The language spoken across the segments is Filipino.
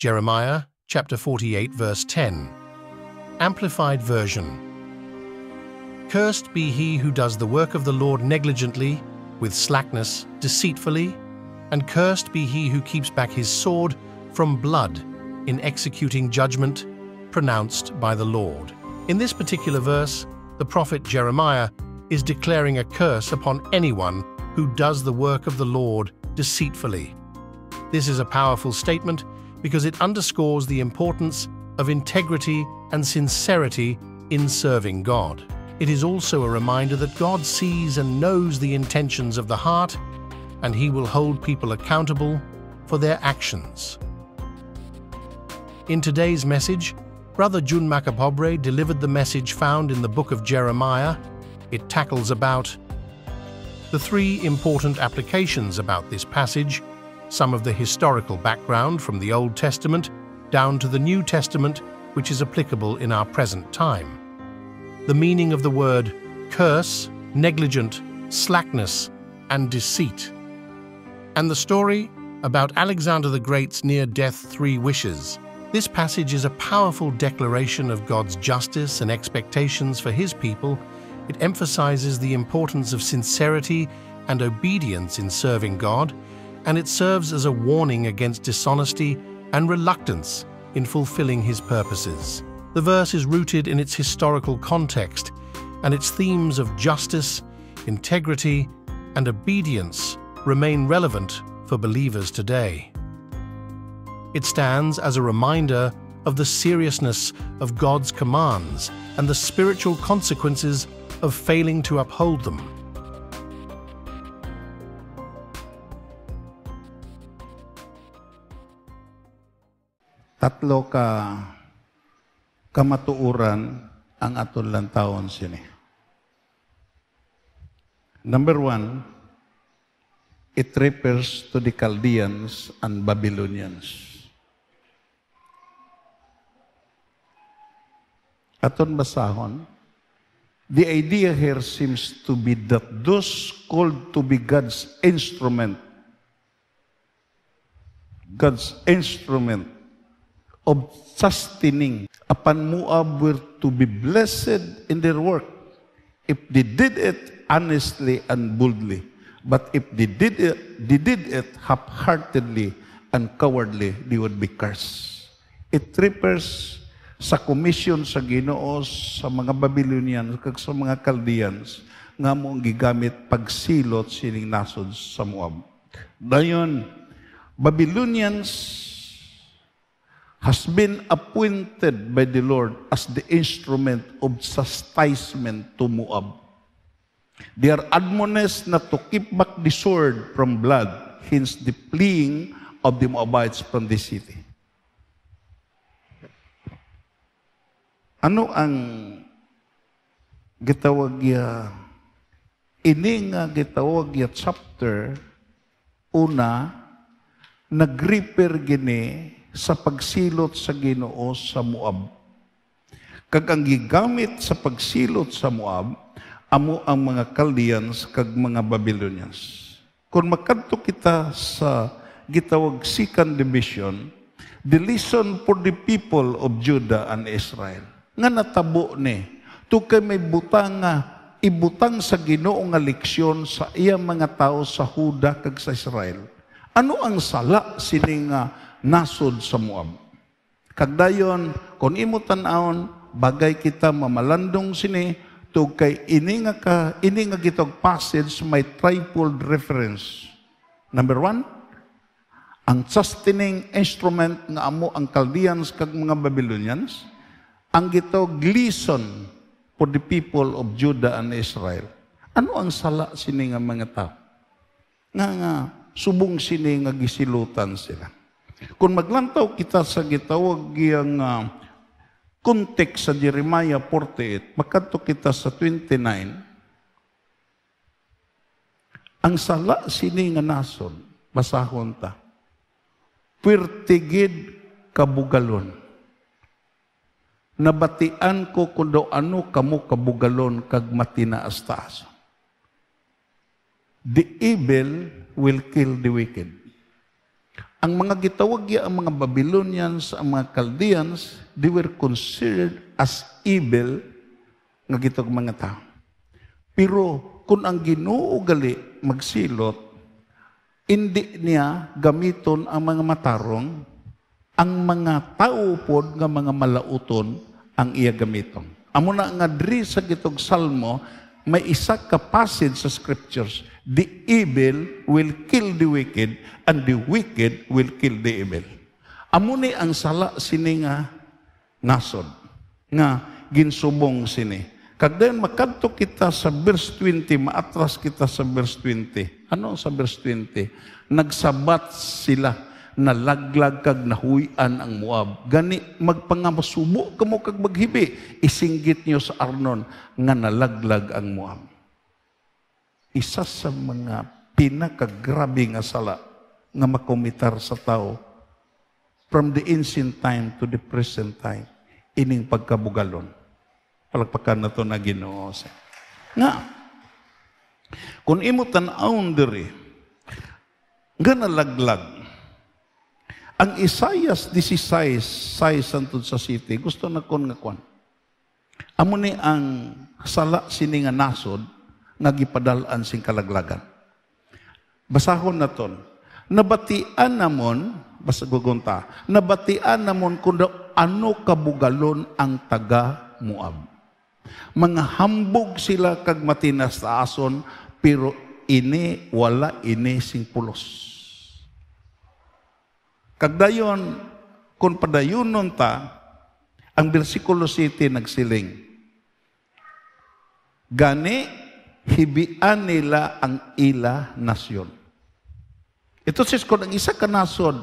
Jeremiah chapter 48 verse 10. Amplified Version. Cursed be he who does the work of the Lord negligently, with slackness, deceitfully, and cursed be he who keeps back his sword from blood in executing judgment pronounced by the Lord. In this particular verse, the prophet Jeremiah is declaring a curse upon anyone who does the work of the Lord deceitfully. This is a powerful statement because it underscores the importance of integrity and sincerity in serving God. It is also a reminder that God sees and knows the intentions of the heart, and He will hold people accountable for their actions. In today's message, Brother Jun Macapobre delivered the message found in the book of Jeremiah. It tackles about the three important applications about this passage, some of the historical background from the Old Testament down to the New Testament, which is applicable in our present time, the meaning of the word curse, negligent, slackness, and deceit, and the story about Alexander the Great's near-death 3 wishes. This passage is a powerful declaration of God's justice and expectations for His people. It emphasizes the importance of sincerity and obedience in serving God, and it serves as a warning against dishonesty and reluctance in fulfilling His purposes. The verse is rooted in its historical context, and its themes of justice, integrity, and obedience remain relevant for believers today. It stands as a reminder of the seriousness of God's commands and the spiritual consequences of failing to uphold them. Tatlo ka kamatuuran ang aton lantawon sini. Number 1, it refers to the Chaldeans and Babylonians. Aton basahon, the idea here seems to be that those called to be God's instrument of sustaining upon Moab were to be blessed in their work if they did it honestly and boldly. But if they did it half-heartedly and cowardly, they would be cursed. It refers sa komisyon sa Ginoo sa mga Babylonians kag sa mga Chaldeans nga moong gigamit pagsilot sining nasod sa Moab. Dayon, Babylonians has been appointed by the Lord as the instrument of chastisement to Moab. They are admonished not to keep back the sword from blood, hence the fleeing of the Moabites from the city. Ano ang gitawag ya, ini nga gitawag ya chapter, una, nag-refer gini sa pagsilot sa Ginoo sa Moab. Kag ang gigamit sa pagsilot sa Moab, amo ang mga Chaldeans kag mga Babylonians. Kung makadto kita sa gitawag second division, the lesson for the people of Judah and Israel, nga natabo ni, to kay may butang nga, ibutang sa Ginoo nga leksyon sa iya mga tao sa Huda kag sa Israel. Ano ang sala sini nga nasod sa Moab? Kagdayon, kung imo tan-awon, bagay kita mamalandong sini, to kay ini nga gitog passage may trifold reference. Number 1, ang sustaining instrument nga amo ang Chaldeans kag mga Babylonians, ang gitog lesson for the people of Judah and Israel. Ano ang sala sini nga mga tao? Nga subong sini nga gisilutan sila. Kung maglantaw kita sa gitawag yang context sa Jeremiah 48, makadto kita sa 29, ang sala sini nga nason, basahon ta, pertigid kabugalon. Nabatian ko kundo ano kamo kabugalon kag matinaas taas. The evil will kill the wicked. ang mga gitawag ang mga Babylonians, ang mga Chaldeans, they were considered as evil nga gitog mga tao. Pero kung ang Ginoo gali magsilot, hindi niya gamiton ang mga matarong, ang mga tao pod nga mga malauton ang iya gamiton. Amo na nga diri sa gitog Salmo, may isa ka passage sa scriptures, the evil will kill the wicked and the wicked will kill the evil. Amo ni ang sala sini nga nasod, nga ginsubong sini. Kagdayon makadto kita sa verse 20, maatras kita sa verse 20. Ano sa verse 20? Nagsabat sila, nalaglag kag nahuyan ang Moab. Gani magpangasubo kamo kag maghibi, isinggit niyo sa Arnon nga nalaglag ang Moab. Isa sa mga pinakagrabe nga sala nga makomitar sa tao from the ancient time to the present time, ining pagkabugalon. Palagpakan na ito na Ginoo. Nga, kung imo tan-awon diri, nga nalaglag, ang Isaiah 16, santod sa city, gusto na kon nga kwan. Amo ni ang sala sini nga nasod, nga gipadalaan sing kalaglagan. Basahon na ton. Nabatian namon, basta gugunta, nabatian namon kung ano kabugalon ang taga Moab. Mga hambog sila kag matinas taason, pero ini wala ini sing pulos. Kagdayon, kung padayunon ta, ang versikulo 7 nagsiling, gani, hibian nila ang ila nasyon. Ito sis, kung ang isa ka nasod,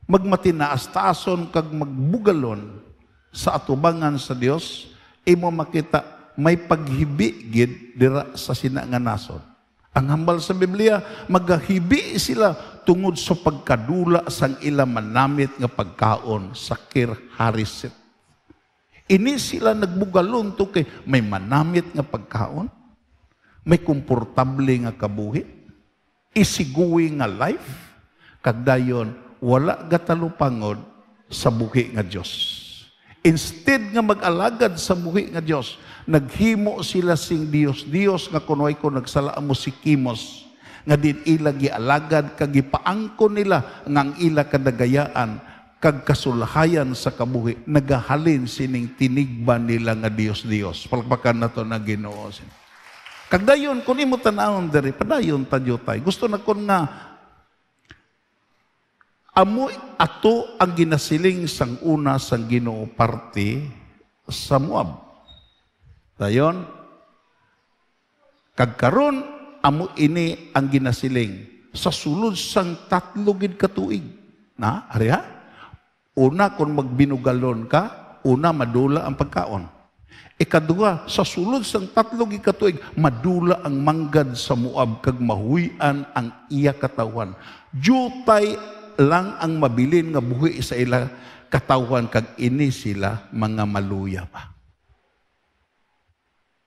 magmatinaas taason kag magbugalon sa atubangan sa Dios, imo makita may paghibigid dira sa sina nga nasod. Ang hambal sa Biblia, magahibi sila tungod sa pagkadula sang ila manamit nga pagkaon sa Kir-Hariset. Ini sila nagbugalon to kay may manamit nga pagkaon, may komportable nga kabuhi, isiguwi nga life, kagdayon wala gatalupangod sa buhi nga Dios. Instead nga mag-alagad sa buhi nga Dios, naghimo sila sing Dios nga kunoy ko nagsala mo si Kimos, nga din ila gialagad kag gipaangkon nila ngang ila kadagayaan kag kasulahayan sa kabuhi, nagahalin sining tinigban nila nga Dios. Palakpakan na to na Ginoo. Kagdayon kun imo tan-awon diri, padayon ta tay. Gusto na kon nga amo ato ang ginasiling sang una sang Ginoo parte sa Moab. Dayon, kagkaron amo ini ang ginasiling sa sulod sang 3 gid ka tuig. Na, ariha? Una, kung magbinugalon ka, una, madula ang pagkaon. Ikaduha, sa sulod sang 3 gid ka tuig, madula ang manggad sa Moab kag mahuyan ang iya katawan. Jutay lang ang mabilin nga buhi sa ila katawan kag ini sila mga maluya pa.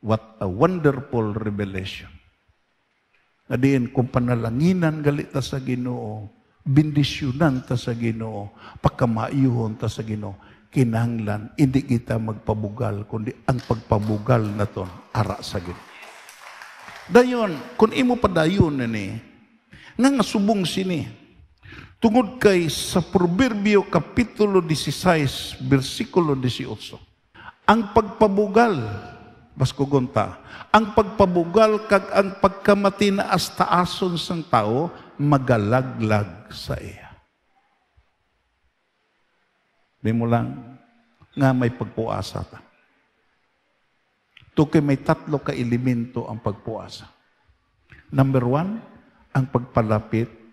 What a wonderful revelation. Ngadiin kung panalanginan galit ta sa Ginoo, bendisyonan ta sa Ginoo, pagkamaayuhon ta sa Ginoo, kinahanglan hindi kita magpabugal kundi ang pagpabugal naton ara sa Ginoo. Dayon kun imo padayon ni nga subong sini tungod kay sa Proverbio Kapitulo 16, versikulo 18. Ang pagpabugal, baskugonta, ang pagpabugal kag ang pagkamatinaas taason sang tao, magalaglag sa iya. Di mo lang nga may pagpuasa ta. Tukay may 3 ka elemento ang pagpuasa. Number 1, ang pagpalapit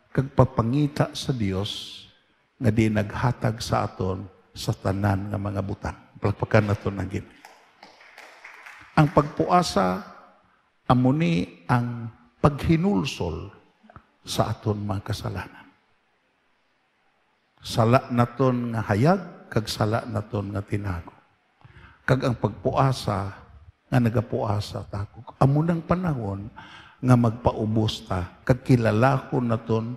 kag papangita sa Dios nga di naghatag sa aton sa tanan nga mga butang. Palakpakan naton na gid. Ang pagpuasa amo ni ang paghinulsol sa aton mga kasalanan. Sala naton nga hayag kag sala naton nga tinago. Kag ang pagpuasa nga nagapuasa ta. Amo nang panahon nga magpaubos ta kag kilalahon naton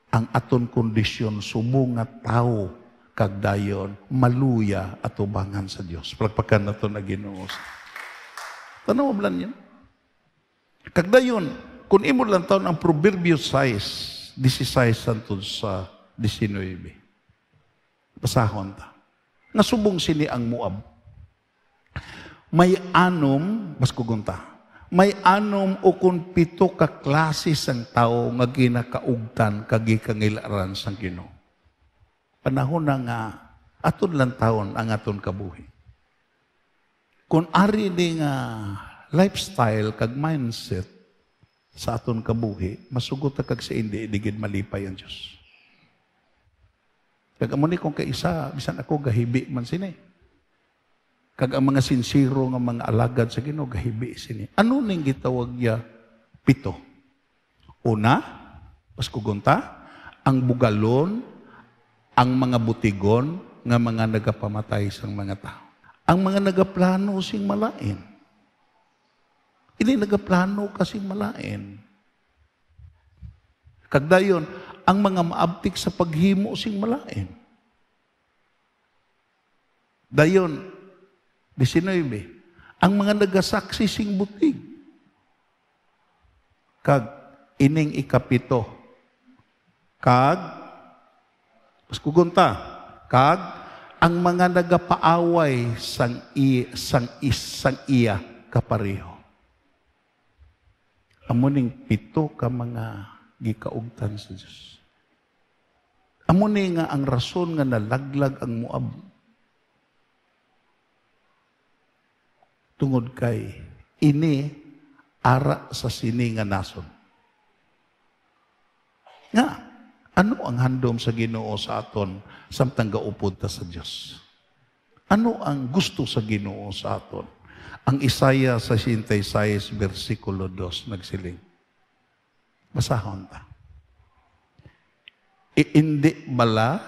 ang aton kondisyon subong nga tao kag dayon maluya at ubangan sa Dios. Palakpakan nato na Ginoo. Tanaw blan yan. Kag dayon kun imo lang taon ang Proverbios 16 hangtod sa 19. Basahon ta. Nasubong sini ang Moab. May anom, baskugunta, may anom o kung 7 ka klase sang tao nga ginakaugtan kagi kangilaran sang Ginoo. Panahon na nga aton lang taon ang aton kabuhi. Kung ari ni nga lifestyle kag mindset sa aton kabuhi, masugot ta kag sa hindi digid malipay ang Dios. Kag amo ni kung kaisa bisan ako gahibi man sini. Kag ang mga sinsiro nga mga alagad sa Ginoo gahibi sini. Ano ning gitawag ya 7? Una, paskugunta, ang bugalon, ang mga butigon nga mga nagapamatay sang mga tao. Ang mga nagaplano sing malain. Ini nagaplano kasing malain. Kag dayon, ang mga maabtik sa paghimo sing malain. Dayon, 19, ang mga nagasaksi sing butig. Kag ining ikapito. Kag paskugunta. Kag ang mga nagapaaway sang iya kapareho. Amo ning 7 ka mga gikaugtan sa Dios. Amo ni nga ang rason nga nalaglag ang Moab. Tungod kay ini ara sa sini nga nason. Nga, ano ang handom sa Ginoo sa aton samtang gaupod ta sa Dios? Ano ang gusto sa Ginoo sa aton? Ang Isaiah 66 versikulo 2 nagsiling. Basahon ta. Indi bala,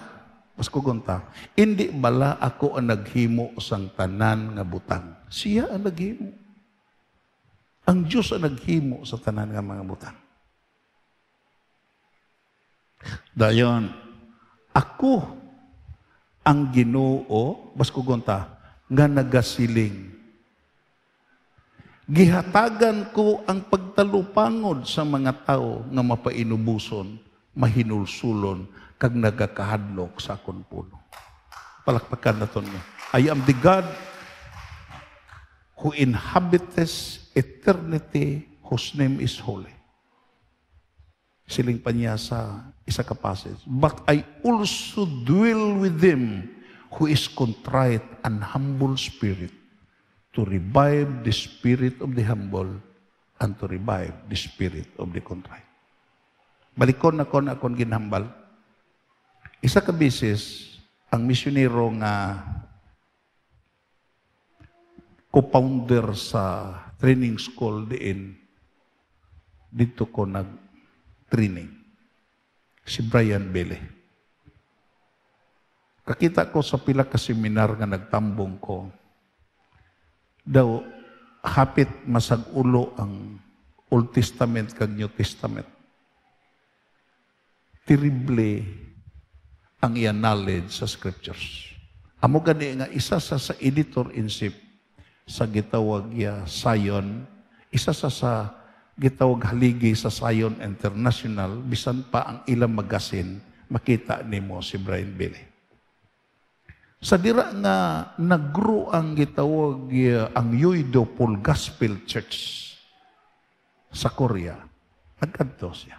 paskugunta, indi bala ako ang naghimo sang tanan nga butang. Siya ang naghimo. Ang Diyos ang naghimo sa tanan nga mga butang. Dayon, ako ang Ginoo, baskugunta, nga nagasiling. Gihatagan ko ang pagtalupangod sa mga tao nga mapainubuson, mahinulsulon, kag nagakahadlok sa akong puno. Palakpakan na ito niya. I am the God who inhabits eternity, whose name is holy. Siling pa niya sa isa ka passage. But I also dwell with them who is contrite and humble spirit, to revive the spirit of the humble and to revive the spirit of the contrite. Balikon na kon akong ginhambal. Isa ka bisis, ang misyonero nga co-founder sa training school dito ko nag-training. Si Brian Bele. Kakita ko sa pila ka seminar nga nagtambong ko, daw hapit masag-ulo ang Old Testament kag New Testament. Terrible ang iya knowledge sa scriptures. Amo gani nga isa sa editor-in-chief sa gitawag ya Zion, isa sa gitawag haligi sa Zion International, bisan pa ang ilang magasin, makita nimo si Brian Bele. Sa dira nga naggrow ang gitawag ang Yoidopol Gospel Church sa Korea, nagkadto siya.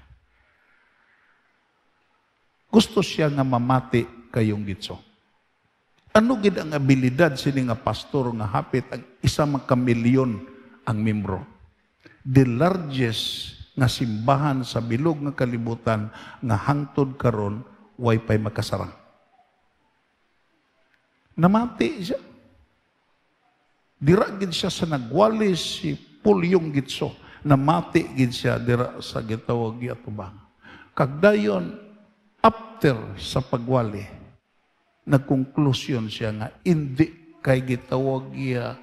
Gusto siya nga mamati kayong gitso. Ano gid ang abilidad sini nga pastor nga hapit ang 1,000,000 ang membro? The largest nga simbahan sa bilog nga kalibutan nga hangtod karon way pay makasarang. Namati siya. Dira gid siya sa nagwalis si Pulyong Gitso. Namati gid siya dira sa gitawag atubang. Kagdayon after sa pagwali, nagkonklusyon siya nga hindi kay gitawag iya,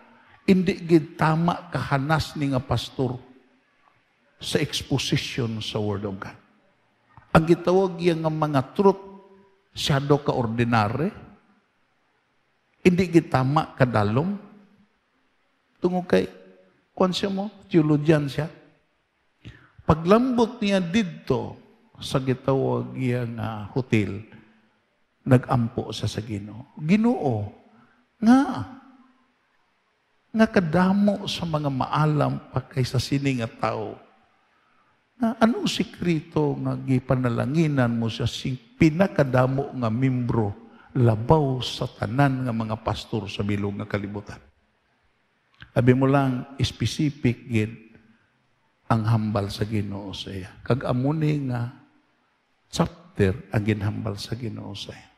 hindi gid tama kahanas ni nga pastor sa exposition sa Word of God. Ang gitawag yang nga mga truth, siyado ka ordinary, hindi gitama kadalom. Tungod kay, kung siya mo, theologian siya. Paglambot niya dito sa gitawag yang hotel, nagampo siya sa Ginoo. Ginoo, nga kadamo sa mga maalam pa kaysa sini nga tao. Na anong sikrito nga gipanalaginan mo sa pinakadamo nga membro labaw sa tanan nga mga pastor sa bilog nga kalibutan? Abi mo lang specific gid ang hambal sa Ginoo sa iya. Kag amuni nga chapter ang ginhambal sa Ginoo sa iya.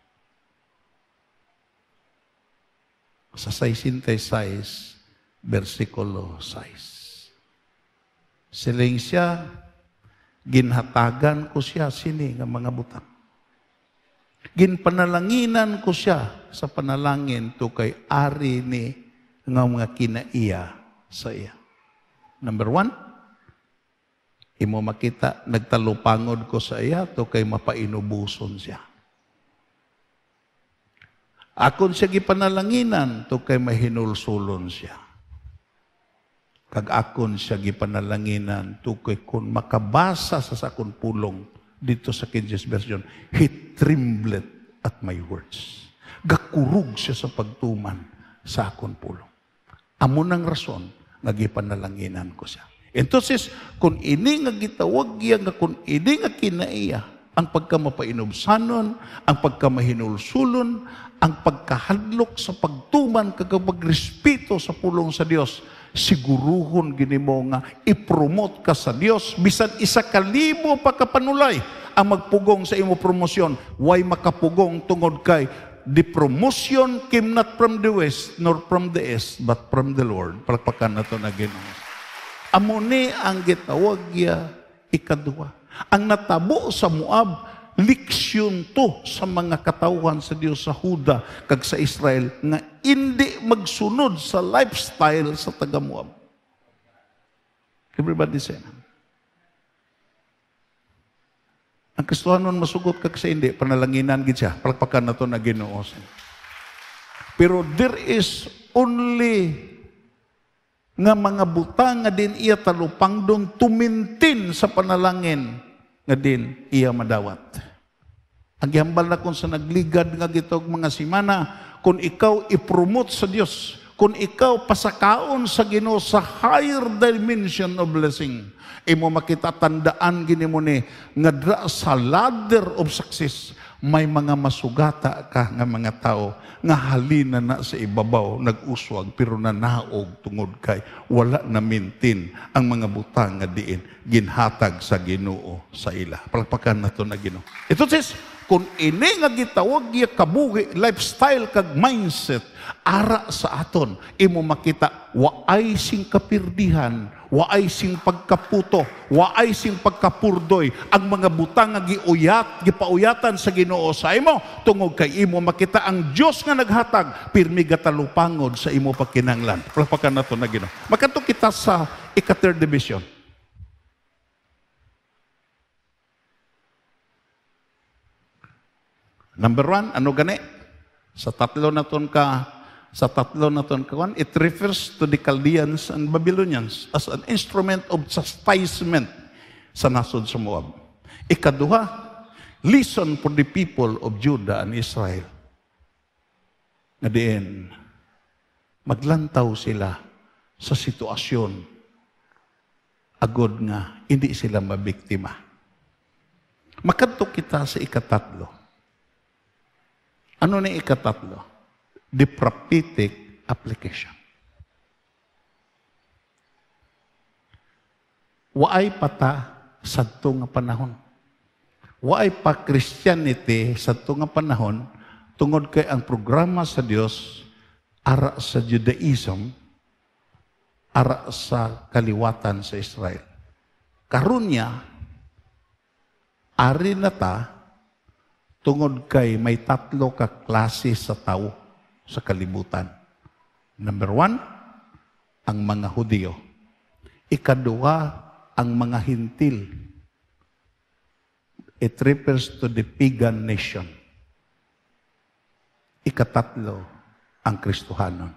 Sa 66 versikulo 6. Siling siya, ginhatagan ko siya sini nga mga butang. Ginpanalanginan ko siya sa panalangin to kay ari ni nga mga kinaiya sa iya. Number 1, imo makita, nagtalupangod ko sa iya to kay mapainubuson siya. Akon siya gipanalanginan to kay mahinulsulon siya. Kag akon siya gipanalanginan to kay kun makabasa sa sakon pulong dito sa King James Version, he trembled at my words. Gakurug siya sa pagtuman sa akon pulong. Amo nang rason nga gipanalanginan ko siya. Entonces, kung ini nga gitawag iya nga kung ini nga kinaiya, ang pagkamapainubsanon, ang pagkamahinulsulon, ang pagkahadlok sa pagtuman kagabag respeto sa pulong sa Dios, siguruhon gini mo nga ipromote ka sa Dios bisan 1,000 pa kapanulay ang magpugong sa imo promosyon. Why makapugong tungod kay the promotion came not from the west nor from the east but from the Lord. Palakpakan nato na Ginoo. Amo ni ang gitawag ya ikadua. Ang natabo sa Moab, leksyon to sa mga katawhan sa Dios sa Huda kag sa Israel nga hindi magsunod sa lifestyle sa taga Moab. Everybody say amen. Ang Kristohanon masugot kag sa hindi, panalanginan gid siya. Palakpakan nato na Ginoo. Pero there is only nga mga butang nga din iya talupang doon tumintin sa panalangin nga din iya madawat. Ang gihambal na kung sa nagligad nga gitog mga simana, kung ikaw ipromote sa Dios, kung ikaw pasakaon sa Ginoo sa higher dimension of blessing, imo makita tandaan gini mo ni nga dra sa ladder of success, may mga masugata ka nga mga tao nga halina na sa ibabaw, nag-uswag, pero nanaog tungod kay wala na maintain ang mga butang nga diin, ginhatag sa Ginoo sa ila. Palakpakan na to na Ginoo. Ito says, kung ini nga gitawag ya kabuhi, lifestyle kag mindset, ara sa aton, imo makita, waay sing kapirdihan, waay sing pagkaputo, waay sing pagkapurdoy, ang mga butang nga gipauyatan sa Ginoo sa imo, tungod kay imo makita ang Dios nga naghatag, pirmi gatalupangod sa imo pagkinahanglan. Palakpakan nato na Ginoo. Makato kita sa ika-third division. Number 1, ano gani? Sa tatlo na ton kawan, it refers to the Chaldeans and Babylonians as an instrument of chastisement sa nasod sa Moab. Ikaduha, lesson for the people of Judah and Israel. Nga diin, maglantaw sila sa sitwasyon agod nga hindi sila mabiktima. Makadto kita sa ikatatlo. Ano na ikatatlo? The prophetic application. Waay pata sa nga panahon. Waay pa Christianity sa nga panahon tungod kay ang programa sa Dios ara sa Judaism, ara sa kaliwatan sa Israel. Karon niya, ari na ta, tungod kay may tatlo ka klase sa tao sa kalibutan. Number 1, ang mga Hudyo. Ikaduha, ang mga Hintil. it refers to the pagan nation. Ikatatlo, ang Kristohanon.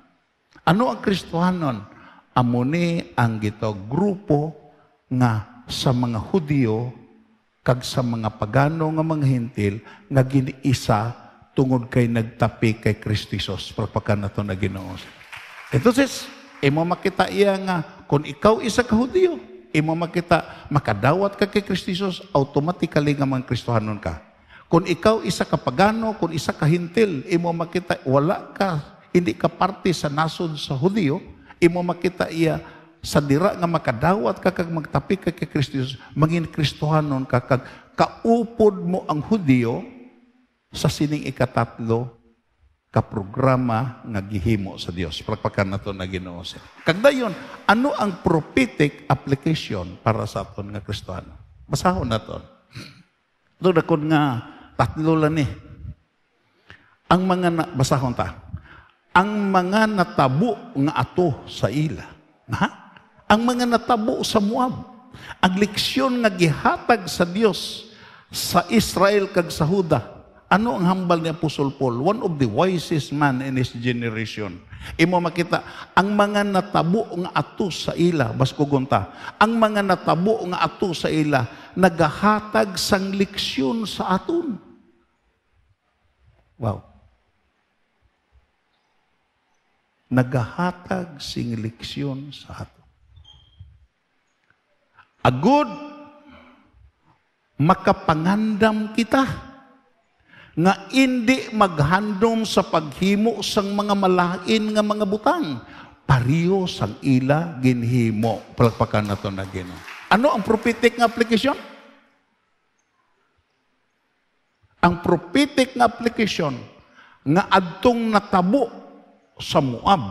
Ano ang Kristohanon? Amuni ang grupo nga sa mga Hudyo kag sa mga pagano nga mga Hintil nga giniisa tungod kay nagtapi kay Kristo Jesus. Pagpakan na ito na Ginoo. Entonces, imo makita iya nga kung ikaw isa ka Hudyo, imo makita makadawat ka kay Kristo Jesus, automatically nga mga Kristohanon ka. Kung ikaw isa ka pagano, kung isa ka Hintil, imo makita wala ka, hindi ka parte sa nasod sa Hudyo, imo makita iya sa dira nga makadawat ka kag magtapi ka kay Kristo Jesus, mangin Kristohanon ka kag kaupod mo ang Hudyo sa sining ikatatlo ka programa nga gihimo sa Dios. Pagpakan nato na Ginoo. Kag dayon, ano ang prophetic application para sa aton nga Kristohano? Basahon naton. Dakon nga tatlo lang ni. Ang mga basahon ta. Ang mga natabo nga ato sa ila. Ha? Ang mga natabo sa Moab. Ang leksyon nga gihatag sa Dios sa Israel kag sa Huda. Ano ang hambal ni Apostol Paul? One of the wisest man in his generation. Imo makita, ang mga natabo nga ato sa ila, basko gunta, ang mga natabo nga ato sa ila, nagahatag sang leksyon sa aton. Wow. Nagahatag sing leksyon sa aton. Agud, makapangandam kita nga hindi maghandom sa paghimo sang mga malain nga mga butang. Pariyo sang ila ginhimo. Palakpakan na ito na Ginoo. Ano ang prophetic nga application? Ang prophetic nga application nga adtong natabo sa Moab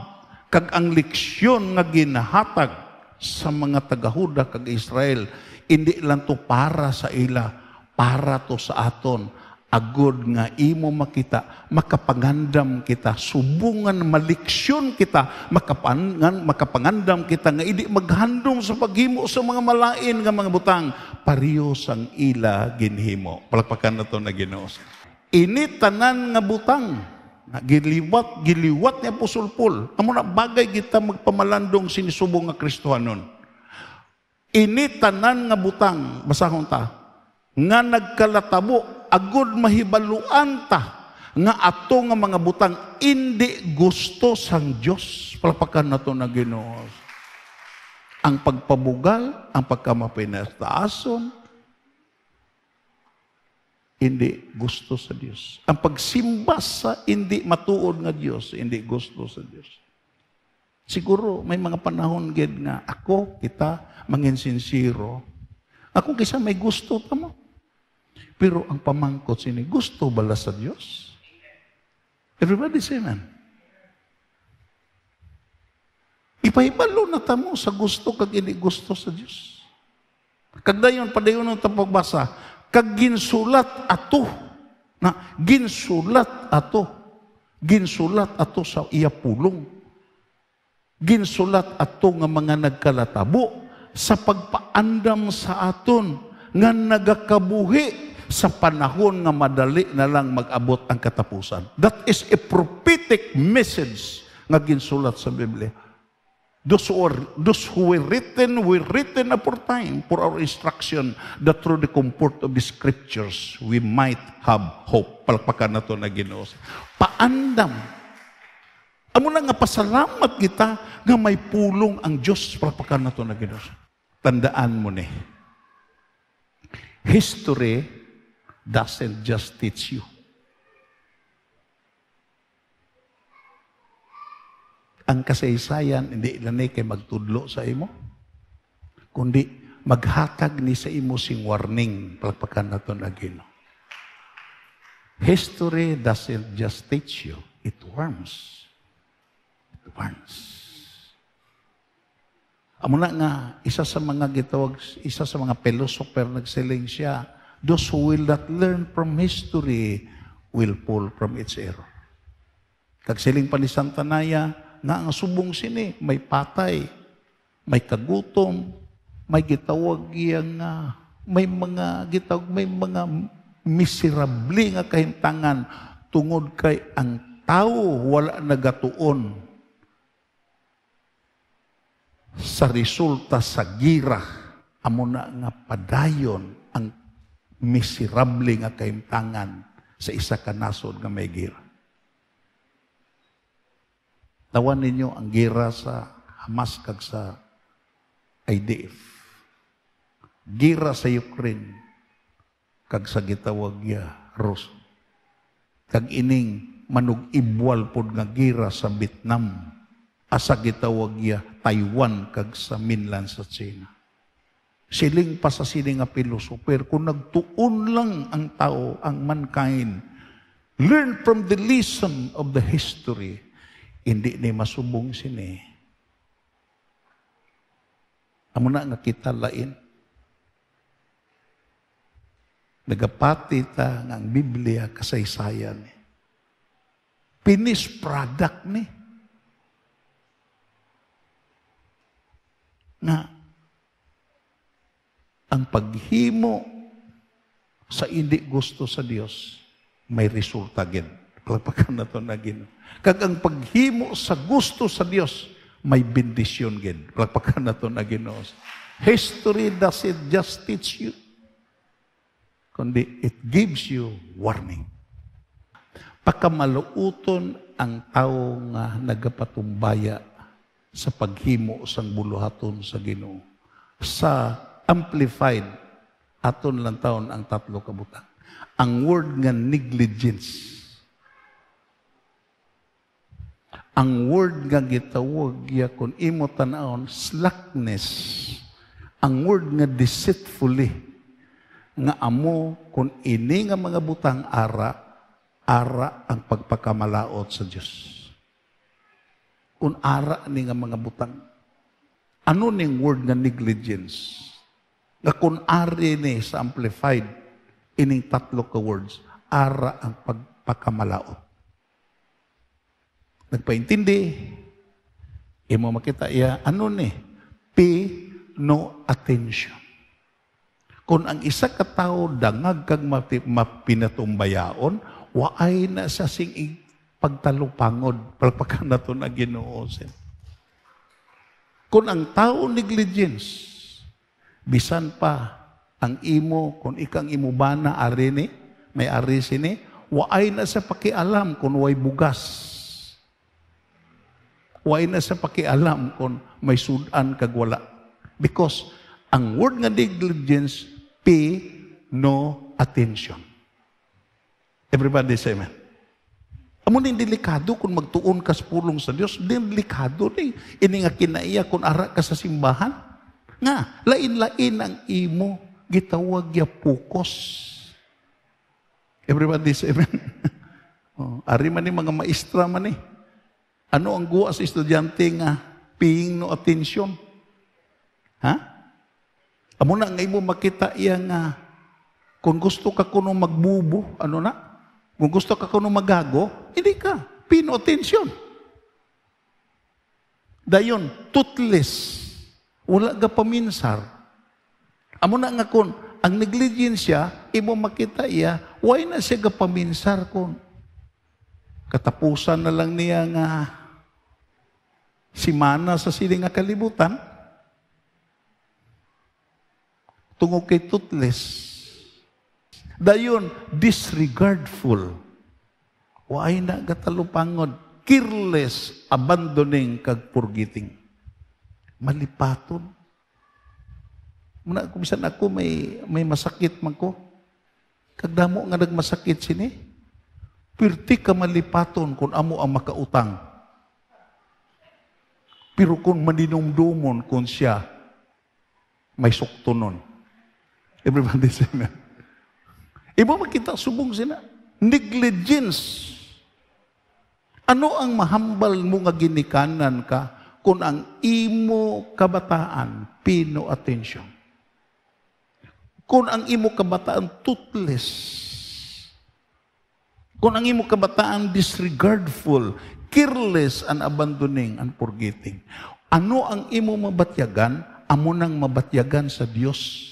kag ang leksyon nga ginahatag sa mga taga-Huda kag Israel, hindi lang to para sa ila, para to sa aton. Agod nga imo makita, makapangandam kita, subungan maliksyon kita, makapangandam kita nga hindi maghandom sa paghimo sa mga malain nga mga butang, pariyo sang ila ginhimo. Palakpakan na to na Ginoo. Ini tanan nga butang, giliwat ni Apostol Paul. Amo na bagay kita magpamalandong sinisubong nga Kristohanon. Ini tanan nga butang, basahon ta, nga nagkalatabo, agud mahibaluan ta nga ato nga mga butang hindi gusto sang Dios. Palakpakan nato na Ginoo. Ang pagpabugal, ang pagkamapinataason, hindi gusto sa Dios. Ang pagsimba sa hindi matuod nga Dios, hindi gusto sa Dios. Siguro may mga panahon gid nga ako, kita, mangin sincero. Ako kisa may gusto tamo. Pero ang pamangkot sini, gusto bala sa Diyos? Everybody say amen. Ipahibalo na tamo sa gusto kag hindi gusto sa Diyos. Kagdayon, padayon ng tapagbasa, kag ginsulat ato, na ginsulat ato sa iya pulong. Ginsulat ato nga mga nagkalatabo sa pagpaandam sa aton nga nagakabuhi sa panahon nga madali na lang mag-abot ang katapusan. That is a prophetic message nga ginsulat sa Biblia. Those who were written aforetime for our instruction, that through the comfort of the Scriptures we might have hope. Palakpakan na ito na Ginoo. Paandam. Amo na nga pasalamat kita nga may pulong ang Diyos. Palakpakan na ito na Ginoo. Tandaan mo ni, history doesn't just teach you. Ang kasaysayan, hindi lang kay magtudlo sa imo, kundi maghatag ni sa imo sing warning. Palakpakan na ito na Ginoo. History doesn't just teach you, it warns. It warns. Amo na nga, isa sa mga gitawag, isa sa mga philosopher nagsiling siya, those who will not learn from history will fall from its error. Kagsiling pa ni Santa Naya, nga ang subong sini, may patay, may kagutom, may gitawag iyang may mga miserable nga kahimtangan tungod kay ang tao wala nagatuon sa resulta sa gira. Amo na nga padayon ang miserable nga kahimtangan sa isa ka nasod nga may gira. Tawan ninyo ang gira sa Hamas kag sa IDF. Gira sa Ukraine kag sa gitawag ya Rus. Kag ining manug-ibwal pod nga gira sa Vietnam asa gitawag ya Taiwan kag sa mainland sa China. Siling pa sa siling nga pilosofer kung nagtuon lang ang tao, ang mankind, learn from the lesson of the history, hindi ni masubong sini. Amo na nga kita lain. Nagapati ta nga ang Biblia kasaysayan. Finished product ni. Nga, ang paghimo sa hindi gusto sa Dios, may resulta gid. Palagpakan na ito na gino. Kag ang paghimo sa gusto sa Dios, may bendisyon gid. Palagpakan na ito na gino. History doesn't just teach you, kundi it gives you warning. Pagkamaluuton ang tao nga nagapatumbaya sa paghimo sang buluhaton sa Ginoo. Sa Amplified, aton lang taon ang 3 ka butang. Ang word nga negligence. Ang word nga gitawag ya kung imo tanawon, slackness. Ang word nga deceitfully. Nga amo kung ini nga mga butang ara ang pagpakamalaot sa Diyos. Kung ara ni nga mga butang. Ano ning word nga negligence? Nga kung ari ni sa Amplified, ining 3 ka words, ara ang pagpakamalaot. Nagpaintindi, imo makita iya, ano ni? Pay no attention. Kung ang isa ka tao dangag kag mapinatumbayaon, waay na sa sing pagtalupangod, palpakan na ito na Ginoo. Kung ang tao negligence, bisan pa ang imo, kung ikang imo ba na ari ni, may ari sini, waay na sa pakialam kung way bugas. Waay na sa pakialam kung may sudan kag wala. Because ang word nga negligence, pay no attention. Everybody say amen. Amo ning delikado kung magtuon ka sa pulong sa Dios, delikado ni. Ini nga kinaiya kung ara ka sa simbahan. Nga, lain-lain ang imo gitawag ya focus. Everybody say amen. Ari man ni mga maestra man ni. Ano ang guwa sa estudyante nga paying no attention? Ha? Amo na nga imo makita iya nga kung gusto ka kuno magbubo, ano na? Kung gusto ka kuno magago, hindi ka. Pay no attention. Dayon, toothless. Wala ka paminsar. Amo na nga kung ang negligence siya, imo makita iya, why na siya ka paminsar kung katapusan na lang niya nga simana sa siling nga kalibutan, tungod kay toothless. Dayon, disregardful. Waay na gatalupangod. Careless, abandoning, kag forgetting. Malipaton. Muna, kung bisan ako, may masakit man ko. Kagdamo nga nagmasakit sini. Pirti ka malipaton kung amo ang makautang. Pero kung maninumdumon kung siya, may suktunon. Everybody say amen. Iba makita subong sila. Negligence. Ano ang mahambal mo nga ginikanan ka kung ang imo kabataan, pino attention? Kung ang imo kabataan, toothless. Kung ang imo kabataan, disregardful, careless, and abandoning, and forgetting. Ano ang imo mabatyagan? Amo nang mabatyagan sa Dios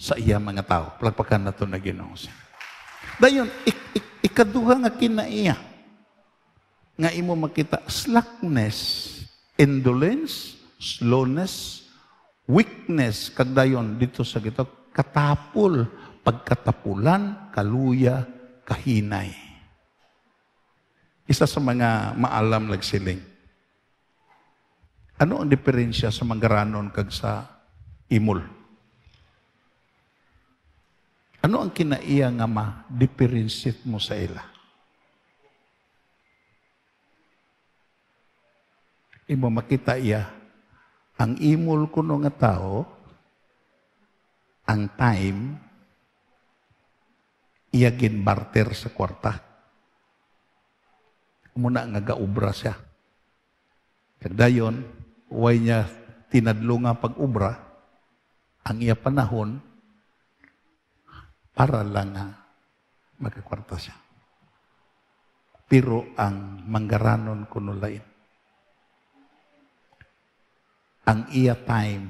sa iya mga tao. Palagpakan na ito na Ginoo. Dayon, ikaduha nga kinaiya. Nga imo makita, slackness, indolence, slowness, weakness, kagdayon dito sa gito, katapul, pagkatapulan, kaluya, kahinay. Isa sa mga maalam lagsiling. Ano ang diferensya sa manggaranon kag sa imol? Ano ang kinaiya nga ma-differentiate mo sa ila? Imo makita iya, ang imol kuno nga tao, ang time, iya ginbarter sa kwarta. Muna nga gaubra siya. Kagdayon, huwag niya tinadlo nga pag-ubra, ang iya panahon, para lang nga magkakwarta siya. Pero ang manggaranon kuno lain. Ang iya time,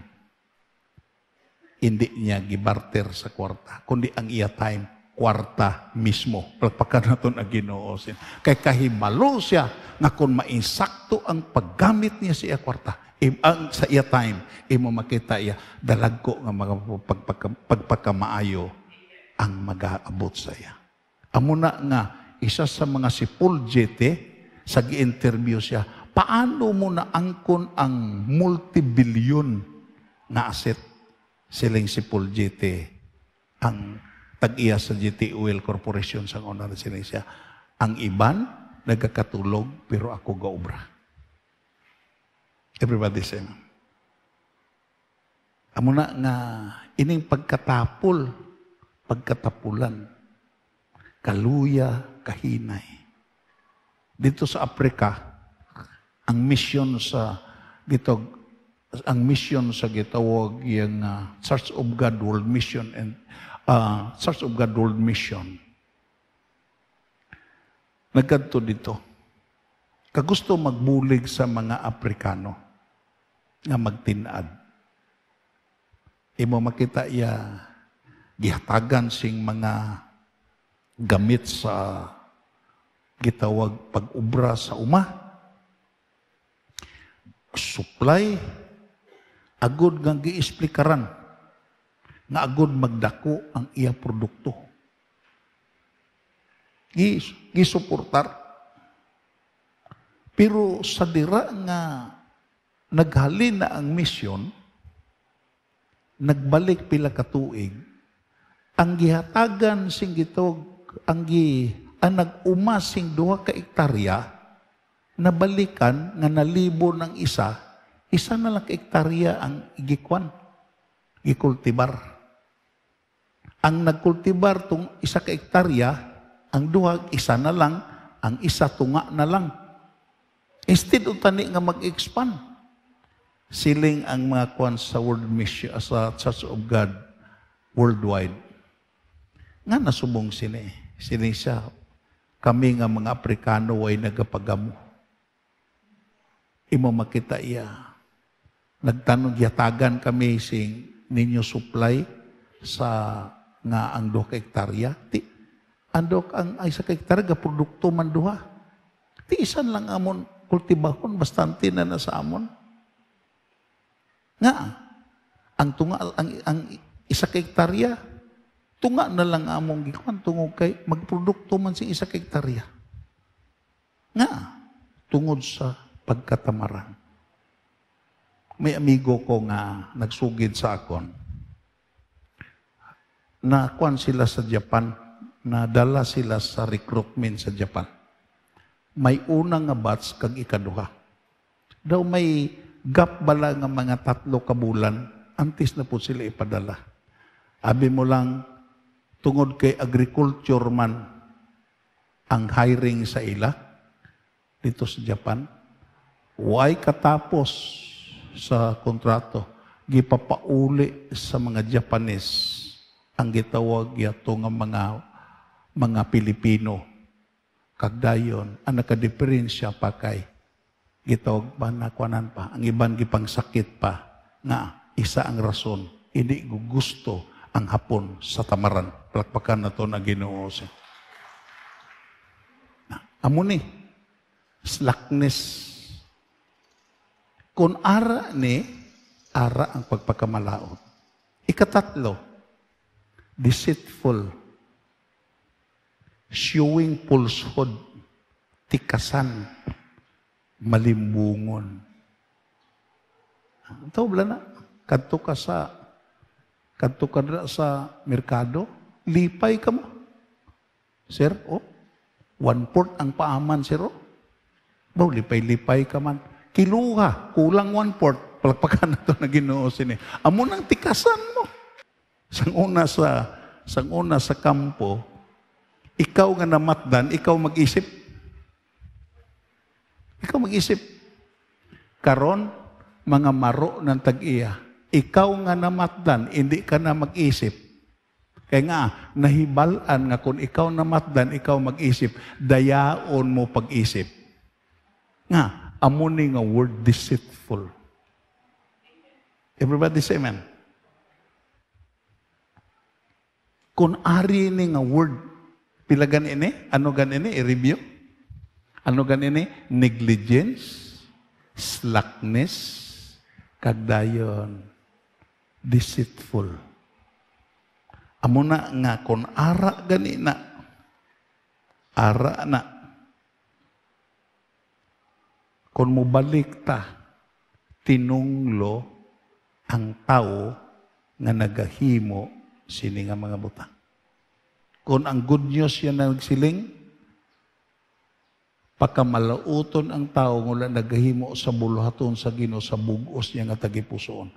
hindi niya gibarter sa kwarta, kundi ang iya time, kwarta mismo. Palpakan natin ang Ginoo. Kay kahibalo siya nga kung mainsakto ang paggamit niya sa iya kwarta, sa iya time, imo makita iya, dalagko nga mga pagpagkamaayo ang mag-aabot sa iya. Amo na nga, isa sa mga si Paul Jete, sa gi-interview siya, paano mo na angkon ang multibillion na asset? Siling si Paul Jete, ang tag-iya sa GT Oil Corporation sa una na siling siya. Ang iban, nagkakatulog, pero ako gaubra. Everybody say, amo na nga, ining pagkatapulan, kaluya, kahinay. Dito sa Afrika, ang mission sa gitawag yung Church of God World Mission and Church of God World Mission. Nagkadto dito. Kagusto magbulig sa mga Afrikano nga magtinad. Imo makita iya gihatagan sing mga gamit sa gitawag pag-ubra sa uma. Supply, agod nga giisplikaran, nga agod magdako ang iya produkto. Gisuportar. Pero sa dira nga naghalin na ang misyon, nagbalik pila ka tuig, ang gihatagan sing gitog, ang nag-uma sing 2 ka hektarya, nabalikan nga nalibo ng isa na lang hektarya ang gikultibar. Ang nagkultibar tong 1 ka hektarya, ang 2, isa na lang, ang isa tunga na lang. Instead of tani nga mag-expand, siling ang mga kwan sa World Mission, sa Church of God worldwide. Nga nasubong sining siya, kami nga mga Aprikano ay nagapagamo. Imo makita iya. Nagtanong yatagan kami sing ninyo supply sa nga ang 2 ka hektarya. Andok ang 1 ka hektarya produkto man 2. Ti isan lang amon kultibahon bastante na sa amon. Nga ang tunga ang 1 ka hektarya tunga na lang among gikuan tungod kay magprodukto man sing 1 ka hektarya. Nga tungod sa pagkatamaran. May amigo ko nga nagsugid sa akon. Nakuan sila sa Japan, nadala sila sa recruitment sa Japan. May una nga batch kag ikaduha. Daw may gap bala nga mga 3 ka bulan, antes na po sila ipadala. Abi mo lang, tungod kay agriculture man ang hiring sa ila dito sa Japan, way katapos sa kontrato, gipapauli sa mga Japanese ang gitawag yato nga mga Pilipino. Kagdayon, ang nakadiferensya pa kay gitawag pa nakwanan pa, ang iban gipang sakit pa, nga isa ang rason, hindi gusto ang hapon sa tamaran. Palakpakan na to na Ginoo. Amo ni, slackness. Kung ara ni, ara ang pagpakamalaot. Ikatatlo, deceitful, showing falsehood, tikasan, malimbungon. Ito, wala na. Kadto ka na sa merkado, lipay ka mo. Sir, 1/4 ang paaman, sir. Bro, lipay-lipay ka man. Kiluha, kulang 1/4. Palakpakan na ito na Ginoo sini. Amo nang tikasan mo. Sang una sa kampo, ikaw nga namatdan, ikaw mag-isip. Ikaw mag-isip. Karon, mga maro ng tag-iya. Ikaw nga namatdan, hindi ka na mag-isip. Kaya nga, nahibalan nga kung ikaw namatdan, ikaw mag-isip, dayaon mo pag-isip. Nga, amo ni nga word deceitful. Everybody say amen. Kung ari ni nga word, pila ganini? Ano ganini? I-review? Ano ganini? Negligence, slackness, kagdayon, deceitful. Amo na nga, kung ara gani na, ara na. Kung mubalik ta, tinunglo ang tao nga nagahimo sini nga mga butang. Kung ang good news yan na nagsiling, pagkamalauton ang tao ngula nagahimo sa buluhaton sa Ginoo sa bugos niya nga tagipusoon.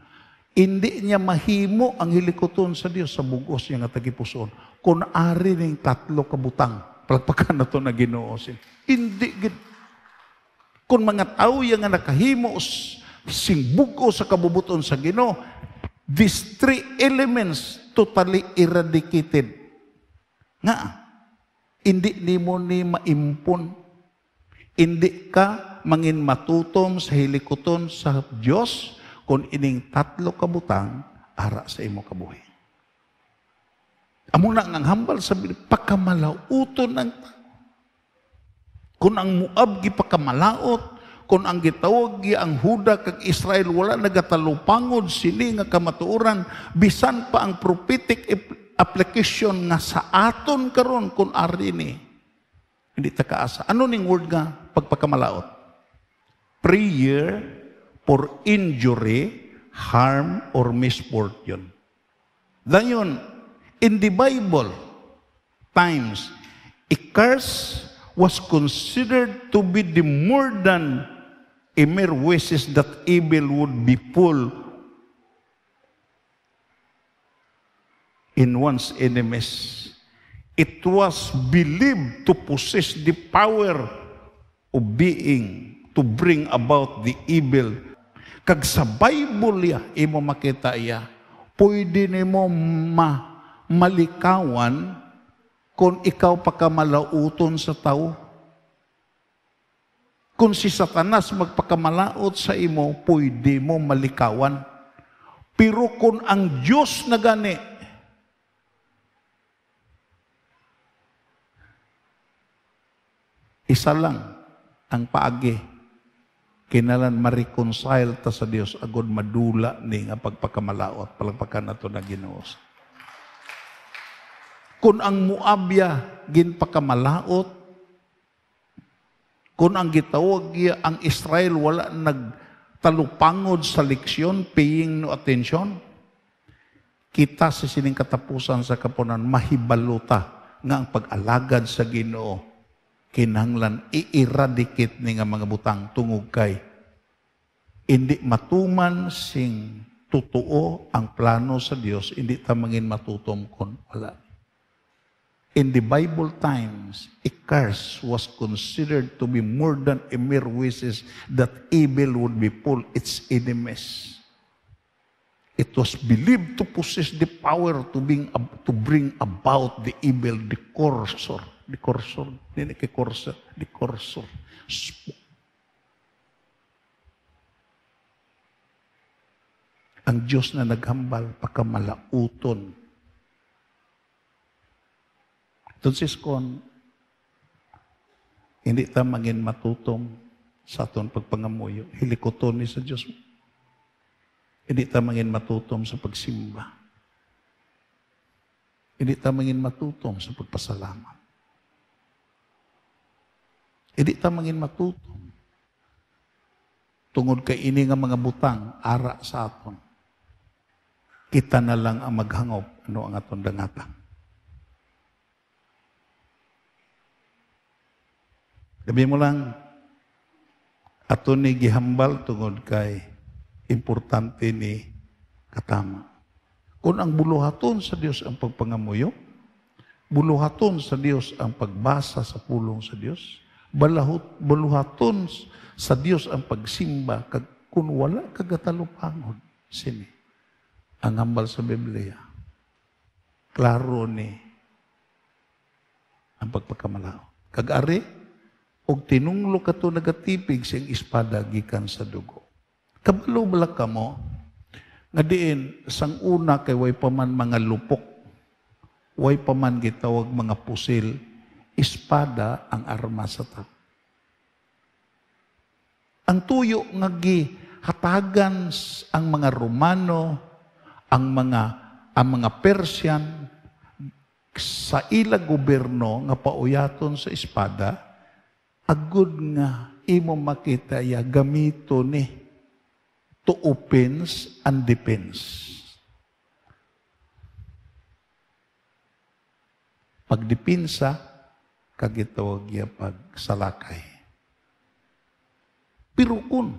Hindi niya mahimo ang hilikoton sa Dios sa bugos niya nga tagipusoon. Kung ari ning tatlo ka butang, palagpakan na to na Ginoo. Hindi kung mga tao yang nga nakahimo sing bugos sa kabubuton sa Ginoo, these three elements totally eradicated. Nga, hindi nimo ni maimpon. Hindi ka mangin matutom sa hilikoton sa Dios kung ining tatlo ka butang ara sa imo kabuhi. Amo na ang hambal sa pagkamalauton ng tao. Kung ang Moab gipagkamalaot, kung ang gitawag ang Huda kag Israel wala nagatalupangod sini nga kamatuoran, bisan pa ang prophetic application nga sa aton karon kung ari ni. Hindi ta kaasa. Ano ning word nga pagpagkamalaot? Prayer for injury, harm, or misfortune. Dayon, in the Bible times, a curse was considered to be the more than a mere wishes that evil would befall in one's enemies. It was believed to possess the power of being, to bring about the evil. Kag sa Bible ya, imo makita iya, pwede nimo malikawan kung ikaw pagkamalauton sa tao. Kung si Satanas magpakamalaot sa imo, pwede mo malikawan. Pero kung ang Diyos na gani, isa lang ang paagi. Kinalan ma-reconcile ta sa Dios agud madula ni nga pagpakamalaot. Palagpakan nato na Ginoo. Kung ang Moabya ginpakamalaot, kung ang gitawag ang Israel wala nagtalupangod sa leksyon, paying no attention, kita sa sining katapusan sa kapunan, mahibaluta nga ang pag-alagad sa Ginoo kinahanglan i-eradicate ni nga mga butang tungog kay hindi matuman sing totoo ang plano sa Dios, hindi ta mangin matutom kon wala. In the Bible times, a curse was considered to be more than a mere wishes that evil would befall its enemies. It was believed to possess the power to bring about the evil, the cursor. Ang Diyos na naghambal, pagkamalauton Tunsis kon, hindi ta mangin matutom sa aton pagpangamuyo. Hilikoton ni sa Diyos. Hindi ta mangin matutom sa pagsimba. Hindi ta mangin matutom sa pagpasalamat. Hindi ta mangin matutom tungod kay ini nga mga butang, ara sa aton. Kita na lang ang maghangop, ano ang aton dangatang. Sabi mo lang, aton ni gihambal tungod kay importante ni katama. Kung ang buluhaton sa Dios ang pagpangamuyo, buluhaton sa Dios ang pagbasa sa pulong sa Dios, buluhaton sa Dios ang pagsimba, kung wala kagatalupangod, sini, ang hambal sa Biblia, klaro ni ang pagpakamalao. Kag-ari, og tinunglo ka to nagatipig siyang espada gikan sa dugo. Kabalo bala ka mo, nga diin, sang una kay way pa man mga lupok, way pa man gitawag mga pusil, espada ang arma sa tao. Ang tuyo nga gihatagan ang mga Romano, ang mga Persian sa ila gobyerno nga pauyaton sa espada, agud nga imo makita ya gamito ni to offense and defense. Pagdipinsa, kagitawag ya pagsalakay. Pero kung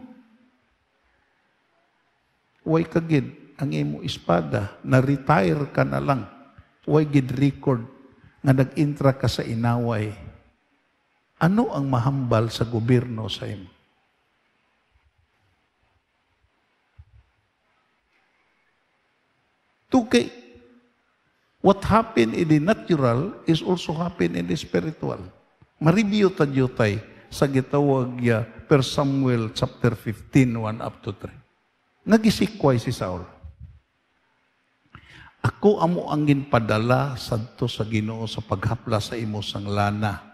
way kagid ang imo espada, na-retire ka na lang, way gid record nga nag-intra ka sa inaway, ano ang mahambal sa gobyerno sa imo? Tukay, what happened in the natural is also happen in the spiritual. Maribyo tayo tayo sa gitawag ya 1 Samuel chapter 15, 1 up to 3. Nagisikway si Saul. Ako amo ang ginpadala sadto sa Ginoo sa paghapla sa imo sang lana.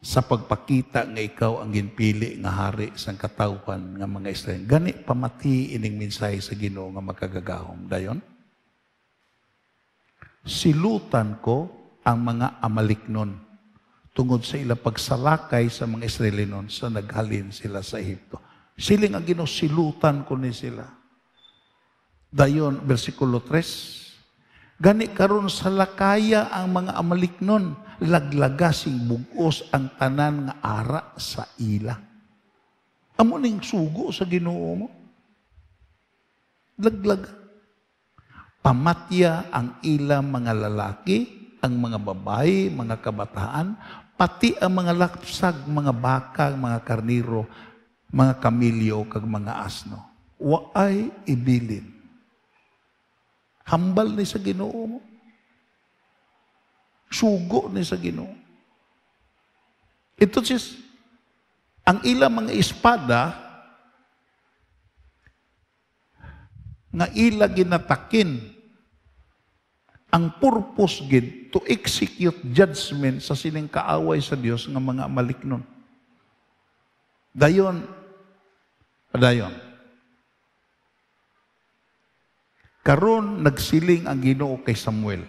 Sa pagpakita nga ikaw ang ginpili nga hari sang katawhan nga mga Israel. Gani pamati ining mensahe sa Ginoo nga makagagahom. Dayon, silutan ko ang mga Amaliknon tungod sa ila pagsalakay sa mga Israelinon sa naghalin sila sa Ehipto. Siling ang Ginoo, silutan ko ni sila. Dayon, versikulo 3, gani karon sa lakaya ang mga Amaliknon, laglagasing bugos ang tanan nga ara sa ila. Amo ning sugo sa Ginoo mo. Laglag. Pamatya ang ila mga lalaki, ang mga babae, mga kabataan, pati ang mga lapsag, mga baka, mga karniro, mga kamilyo, kag mga asno. Waay ibilin. Hambal ni sa Ginoo mo. Sugo ni sa Ginoo. Ito sis, ang ilang mga espada nga ila ginatakin, ang purpose gid to execute judgment sa sining kaaway sa Dios nga mga Amaliknon. Dayon, karon nagsiling ang Ginoo kay Samuel.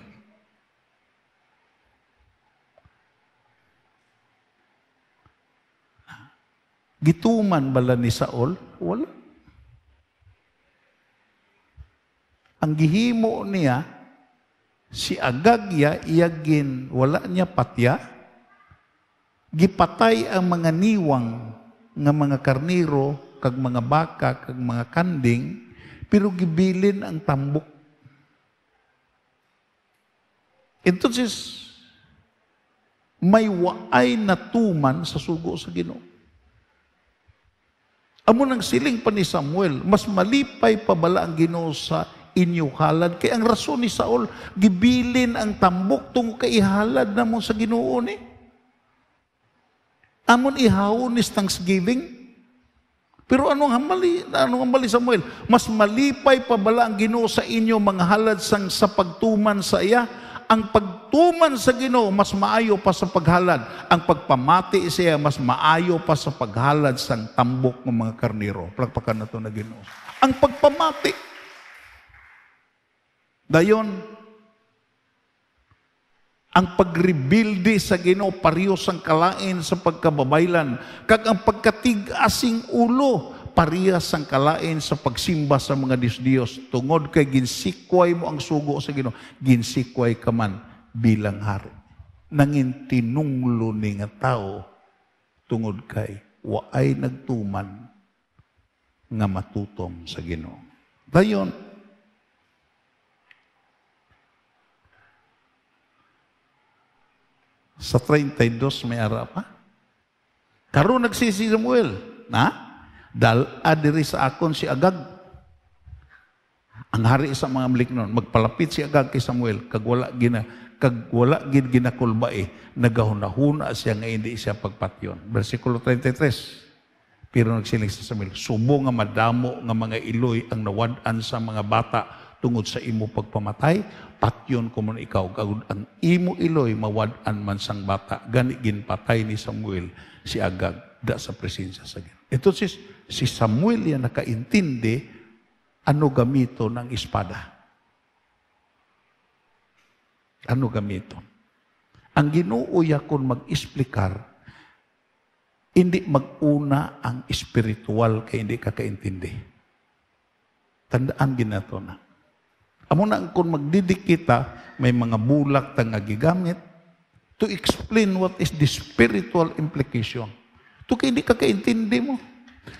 Gituman bala ni Saul? Wala. Ang gihimo niya, si Agagya, iyagin, wala niya patya, gipatay ang mga niwang nga mga karniro, kag mga baka, kag mga kanding, pero gibilin ang tambok. Entonces, may waay na tuman sa sugo sa Ginoo. Amo nang siling pa ni Samuel, mas malipay pa bala ang Ginoo sa inyo halad. Kaya ang rason ni Saul, gibilin ang tambok tungo kay ihalad na mo sa Ginoo ni. Amon ihawon is thanksgiving. Pero anong hambali Samuel? Mas malipay pa bala ang Ginoo sa inyo mga halad sang sa pagtuman sa iya, Ang pagtuman sa Ginoo mas maayo pa sa paghalad. Ang pagpamati siya mas maayo pa sa paghalad sang tambok ng mga karniro. Palakpakan na ito na Ginoo. Ang pagpamati. Dayon, ang pagrebuilde sa Ginoo parehas ang kalain sa pagkababaylan. Kag ang pagkatigasing ulo parehas ang kalain sa pagsimba sa mga Diyos-Diyos. Tungod kay ginsikway mo ang sugo sa Ginoo, ginsikway ka man bilang hari. Nangin tinunglo ni nga tao tungod kay waay nagtuman nga matutom sa Ginoo. Dayon, sa 32 may ara pa. Karon nagsisi Samuel, dala diri sa akon si Agag. Ang hari sa mga Amliknon, magpalapit si Agag kay Samuel, kag wala gid ginakulbae, nagahunahuna siya nga hindi siya pagpatyon. Versikulo 33. Pero nagsiling sa Samuel, subo nga madamo nga mga iloy ang nawad-an sa mga bata tungod sa imo pagpamatay, patyon ko man ikaw, kagud ang imo iloy mawad-an man sang bata. Gani ginpatay ni Samuel si Agag da sa presensya sa Ginoo. Ito si Samuel yan nakaintindi ano gamito ng espada. Ano gamito? Ang Ginoo yakon mag-explicar, hindi mag-una ang espiritual kay hindi ka kaintindi. Tandaan ginato na. Amo na kung magdidik kita, may mga bulak tang gigamit to explain what is the spiritual implication. To kay hindi ka kaintindi mo.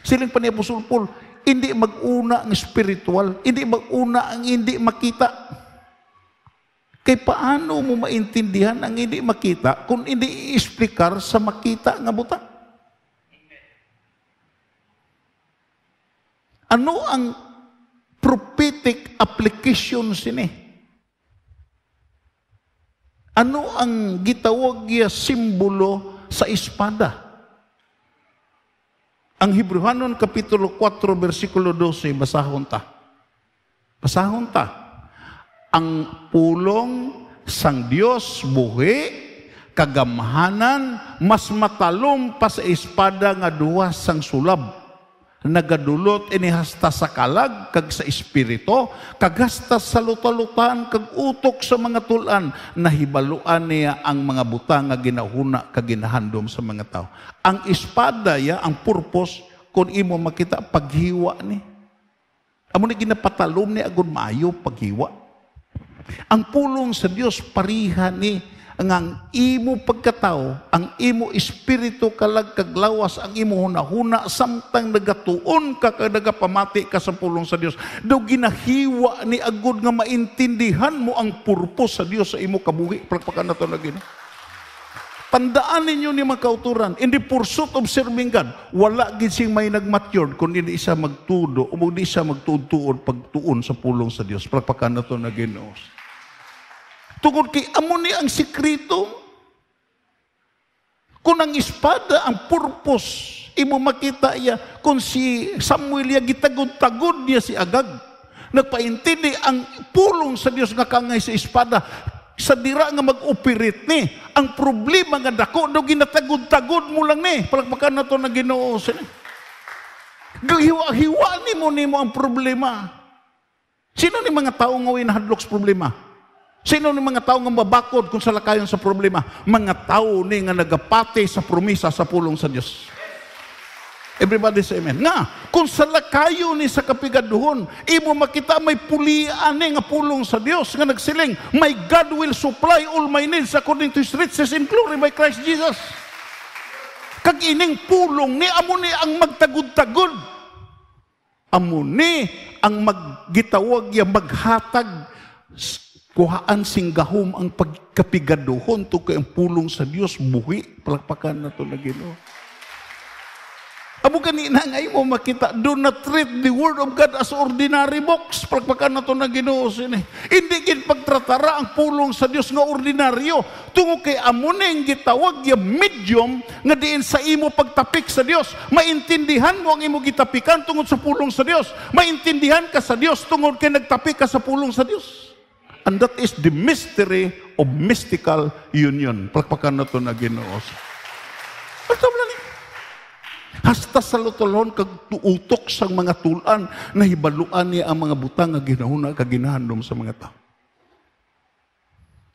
Siling pa ni Apostol Paul, hindi mag-una ang spiritual, hindi mag-una ang hindi makita. Kay paano mo maintindihan ang hindi makita kung hindi i-explicar sa makita nga buta? Ano ang prophetic application sini? Ano ang gitawag ya simbolo sa espada? Ang Hebrehanon Kapitulo 4, versikulo 12, basahon ta. Basahon ta. Ang pulong sang Dios buhi, kagamhanan, mas matalom pa sa espada nga duwa sang sulab. Nagadulot inihasta sa kalag, kag sa espiritu, kaghasta sa lutalutan, kag utok sa mga tulan, nahibaluan niya ang mga buta nga ginahuna, kag ginahandom sa mga tao. Ang espada ya, ang purpose, kung imo makita, paghiwa ni. Amo ni ginapatalom ni agud maayo paghiwa. Ang pulong sa Dios pariha ni ang imo pagkatao, ang imo espiritu kalag kaglawas, ang imo hunahuna samtang nagatuon ka kag nagapamati ka sa pulong sa Dios. Daw ginahiwa ni agud nga maintindihan mo ang purpose sa Dios sa imo kabuhi. Palakpakan nato na Ginoo. Tandaan ninyo ni mga kauturan, in the pursuit of serving God, wala gid sing may nagmatured kung hindi siya magtudo o hindi siya magtuon pagtuon sa pulong sa Dios. Palakpakan nato na Ginoo. Tungod kay amo ni ang sikreto. Kung ang espada, ang purpose, imo makita iya, kung si Samuel ya gitagod-tagod niya si Agag, nagpaintindi ang pulong sa Dios nga kangay sa espada, sa dira nga mag-operate ni. Ang problema nga dako, daw ginatagod-tagod mo lang ni. Palakpakan na to na Ginoo. Hiwa-hiwa ni mo ang problema. Sino ni mga tao nga winahadlok sa problema? Sino ni mga tao nga mabakod kung salakayon sa problema? Mga tao ni nga nagapati sa promisa sa pulong sa Dios. Everybody say amen. Nga, kung salakayon ni sa kapigaduhon, imo makita may pulian ni nga pulong sa Dios nga nagsiling, my God will supply all my needs according to His riches in glory by Christ Jesus. Kag ining pulong ni amo ni ang magtagod-tagod. Amo ni ang maggitawag ya maghatag kuhaan sing gahom ang pagkapigaduhon to kay ang pulong sa Dios buhi. Palakpakan na to na Ginoo. Amo kanina ngay mo makita, do not treat the word of God as ordinary books. Palakpakan na to na Ginoo sini. Hindi gid pagtratara ang pulong sa Dios nga ordinaryo. Tungo kay amo ning gitawag ya medium nga diin sa imo pagtapik sa Dios. Maintindihan mo ang imo gitapikan tungod sa pulong sa Dios. Maintindihan ka sa Dios tungod kay nagtapik ka sa pulong sa Dios. And that is the mystery of mystical union. Palakpakan na ito na Ginoo. Ito mo lang. Hasta sa lutolon kag tuutok sang mga tulan na hibaluan niya ang mga butang nga ginahuna kaginahandom sa mga tao.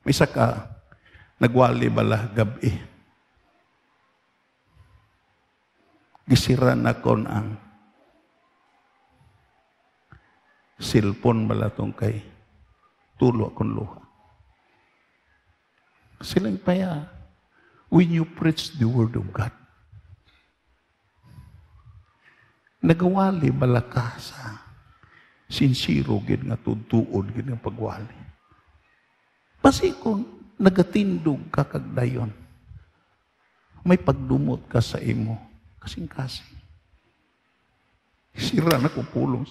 May isa ka nagwali bala gabi. Gisiran na kon ang cellphone bala tong kay tulo akong luha. Silang paya, when you preach the word of God, nagawali bala ka sa sinsiro gid nga tutuod gid nga pagwali. Pasi kung nagatindog ka kagdayon, may pagdumot ka sa imo, kasing-kasing. Sira na kung pulong.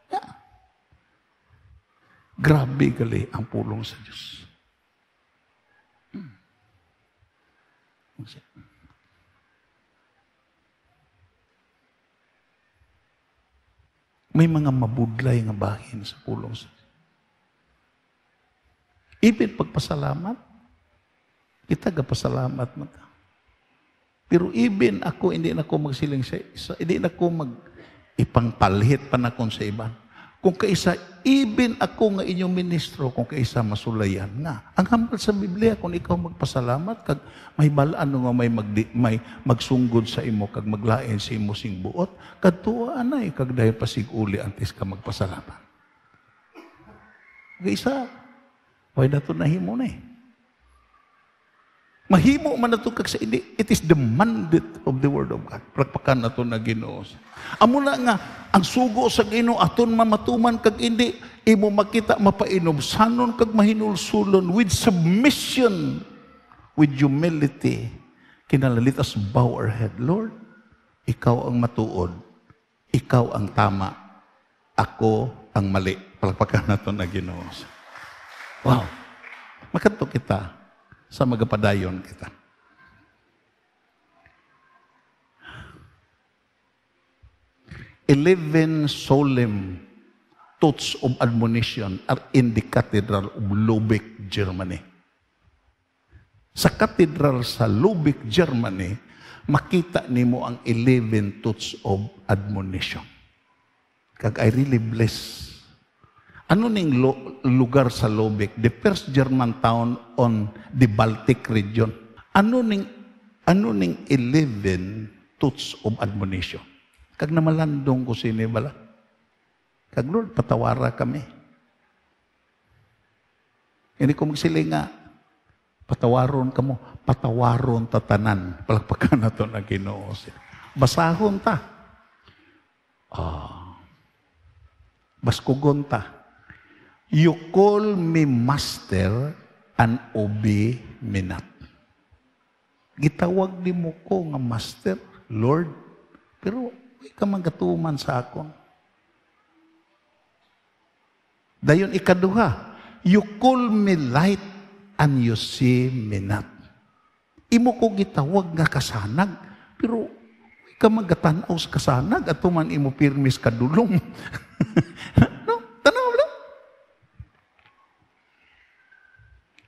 Yeah. Grabe gali ang pulong sa Diyos. May mga mabudlay nga bahin sa pulong sa Diyos. Even pagpasalamat, kita gapasalamat mo ta. Pero even ako, hindi na ako magsiling hindi na ako ipangpalhit pa na kung sa iban. Kung kaisa, even ako nga inyong ministro, kung kaisa masulayan nga. Ang hambal sa Biblia, kung ikaw magpasalamat, kag may balaan nga may magsunggod sa imo, kag maglain sa imo sing buot, kadtuaan na kag dahil pasiguli antes ka magpasalamat. Kaisa, why na ito nahimo na eh. Mahimo man na ito kag sa hindi. It is the mandate of the Word of God. Prakpakan na ito na Ginoo. Amo na nga, ang sugo sa Ginoo, aton mamatuman kag hindi, imo makita mapainobsanon kag mahinulsulon with submission, with humility. Kinahanglan let us bow our head. Lord, ikaw ang matuod. Ikaw ang tama. Ako ang mali. Palakpakan na ito na Ginoo. Wow. Makanto kita sa magapadayon kita. Eleven solemn thoughts of admonition are in the Cathedral of Lübeck, Germany. Sa Cathedral sa Lübeck, Germany, makita nimo ang 11 thoughts of admonition. Kag I really bless. Ano ning lugar sa Lübeck? The first German town on the Baltic region. Ano ning 11 thoughts of admonition? Kag namalandong ko sini bala. Kag Lord, patawara kami. Hindi ko magsiling nga, patawaron kamo, patawaron tatanan. Palakpakan na ito na Ginoo. Basahon ta. Baskugon ta. You call me master and obey me not. Gitawag di mo ko nga master, Lord, pero may ka magatuman sa akon. Dayon ikaduha, you call me light and you see me not. Imo ko gitawag nga kasanag, pero may ka magatanaw sa kasanag at tuman imo pirmis kadulong.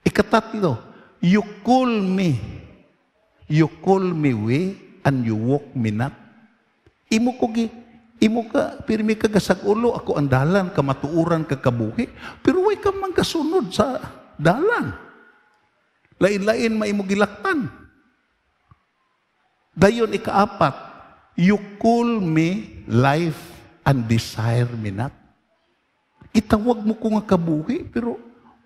Ikatatlo, you call me way and you walk me not. Imo ka pirmi ka gasag ulo, ako ang dalan, kamatuuran ka kabuhi, pero way ka man kasunod sa dalan. Lain-lain maimo gilaktan. Dayon ikaapat, you call me life and desire me not. Itawag mo ko nga kabuhi, pero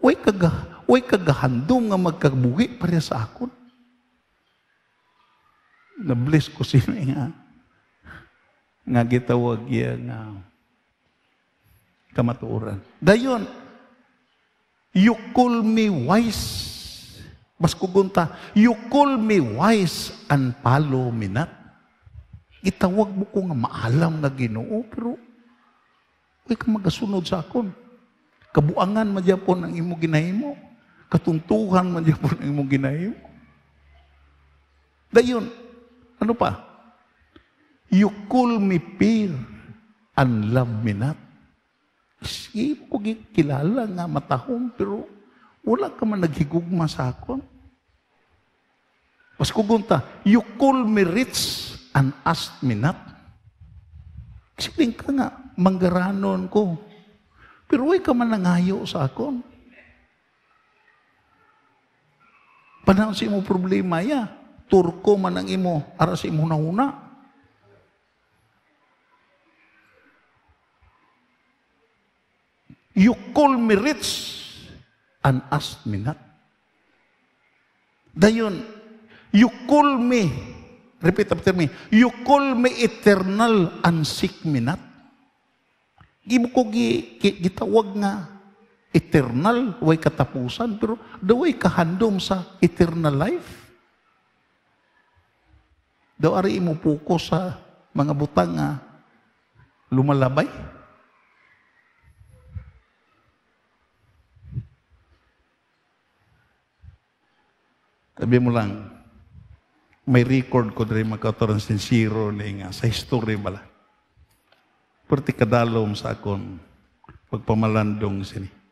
way kagahandom nga magkabuhi para sa akon. Na-bless ko sila nga gitawag iya nga kamatuoran. Dayon, you call me wise. Baskugunta, you call me wise and follow me not. Itawag mo ko nga maalam nga Ginoo, pero way ka magasunod sa akon. Kabuangan man dyan ang imo ginahimo. Katuntuhan man dyan ang imo ginahimo. Dayon, ano pa? You call me fear and love me not. Imo ko kilala nga matahong, pero Wala ka man naghigugma sa akon. Pas kugunta, you call me rich and ask me not. Siling ka nga, manggaranon ko. Pero way ka man nangayo sa akon. Panahon sa imo problema ya, turko man ang imo, ara sa imo nauna. You call me rich and ask me not. Dayon, you call me, repeat after me, you call me eternal and seek me not. Gibo ko gitawag nga eternal, way katapusan, pero daw way kahandom sa eternal life. Daw ari imo puko sa mga butang nga lumalabay. Sabi mo lang, may record ko rin magkautoran sincero nga sa history bala. Perti kadalom sa akon pagpamalandong sini.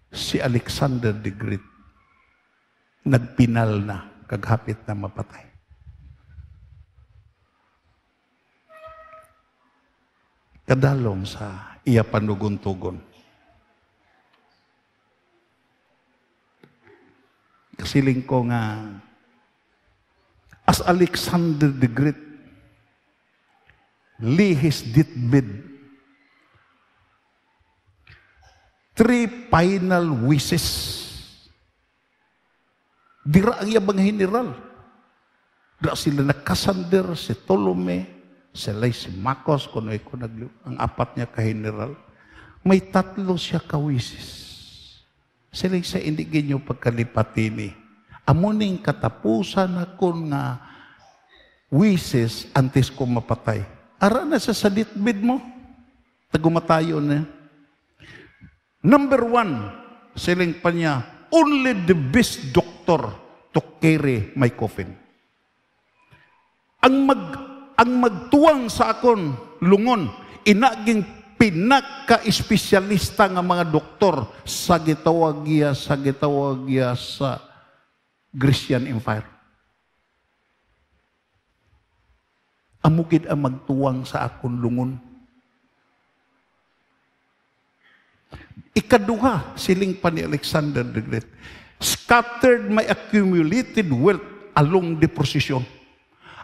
Si Alexander the Great, nagpinal na, kaghapit na mapatay. Kadalom sa iya panugon-tugon. Kasiling ko nga, as Alexander the Great lay his deathbed, 3 final wishes. Dira ang iyabang general. Dira sila nakasander, si Ptolemy, sila si Marcos, kuno ang 4 niya ka-general. May 3 siya ka-wishes. Sila sa hindi ganyo pagkalipatini. Amuning katapusan akon nga wishes antes ko mapatay. Ara na sa deathbed mo. Tagumatayo na. Number 1, siling pa niya, only the best doctor to carry my coffin. Ang magtuwang sa akon lungon, inaging pinaka-espesyalista nga mga doktor sa gitawag sa Grecian Empire. Amugid ang magtuwang sa akon lungon. Ikaduha, siling pa ni Alexander the Great, scattered my accumulated wealth along the procession.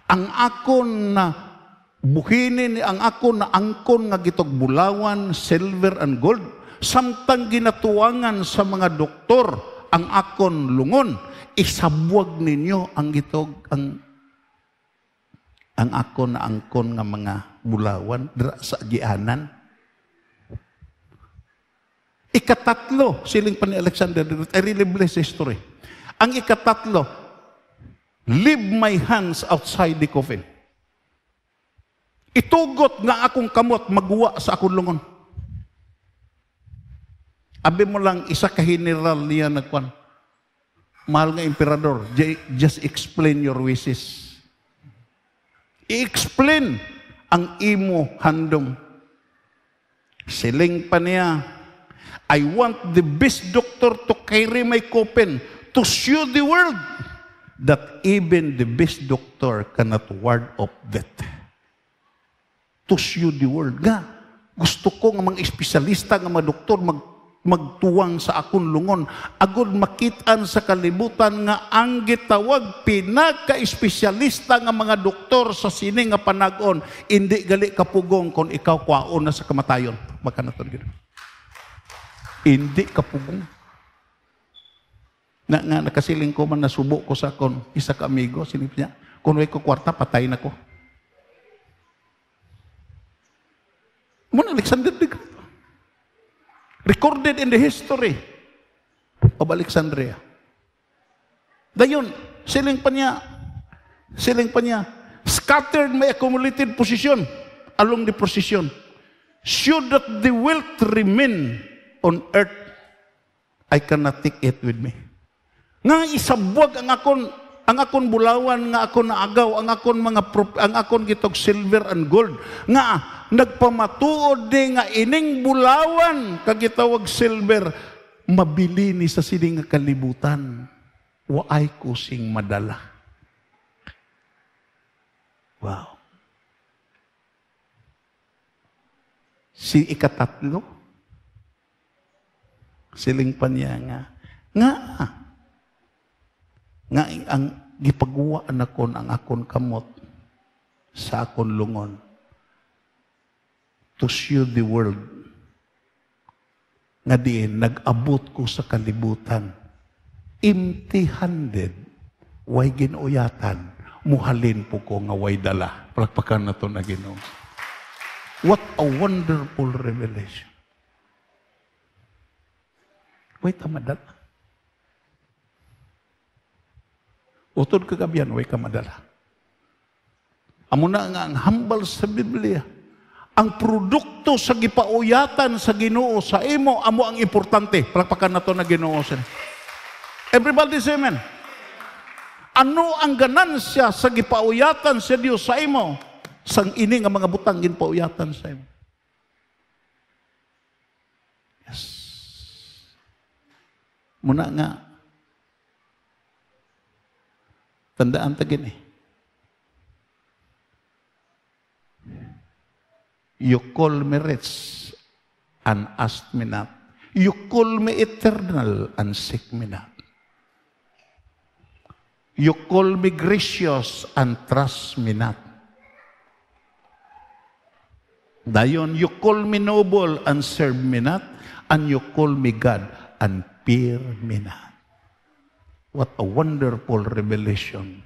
Ang akon na buhinin, ang akon na angkon nga gitog bulawan, silver and gold, samtang ginatuwangan sa mga doktor, ang akon lungon, isabwag ninyo ang gitog, ang akon na angkon nga mga bulawan, dira sa gianan. Ikatatlo, siling pa ni Alexander the Great, I really bless the story. Ang ikatatlo, leave my hands outside the coffin. Itugot nga akong kamot, magwa sa akong lungon. Abi mo lang, isa ka-general niya nagkwan. Mahal nga emperador, just explain your wishes. I-explain ang imo handom. Siling pa niya, I want the best doctor to carry my coffin to show the world that even the best doctor cannot ward off death. To show the world. Nga, gusto ko nga mga espesyalista, nga mga doktor, magtuwang sa akong lungon. Agod makitaan sa kalibutan nga ang gitawag pinaka-espesyalista nga mga doktor sa sini nga panagon, hindi gali kapugong kung ikaw kwaon na sa kamatayon. Baka na ito. Hindi kapugong. Nakasiling ko man, nasubo ko sa akong isa ka amigo, sinip niya, kung may ko kwarta, patay na ko. Muna Alexander the Great. Recorded in the history of Alexandria. Dayon, siling pa niya, scattered my accumulated possession along the procession, should that the wealth remain on earth, I cannot take it with me. Nga isabwag ang akon bulawan, nga akon naagaw, ang akon gitog silver and gold, nga nagpamatuod ni nga ining bulawan, kagitawag silver, mabili ni sa sining nga kalibutan. Waay kusing madala. Wow. Si ikatatlo, siling pa niya nga ang gipagawa nakon ang akon kamot sa akon lungon to show the world nga diin nag-abot ko sa kalibutan empty-handed, way ginuyatan, muhalin po ko nga way dala. Palakpakan na to na Ginoo. What a wonderful revelation. Way tamadala. Utod kagabihan, way ka madala. Amo na nga ang hambal sa Biblia. Ang produkto sa gipauyatan sa Ginoo sa imo, amo ang importante. Palakpakan na to na Ginoo. Everybody say amen. Ano ang ganansya sa gipauyatan sa Dios sa imo? Sang ini nga mga butang ginpauyatan sa imo. Yes. Muna nga, tandaan ta gini. You call me rich and ask me not. You call me eternal and seek me not. You call me gracious and trust me not. Dayon, you call me noble and serve me not, and you call me God and fear me not. What a wonderful revelation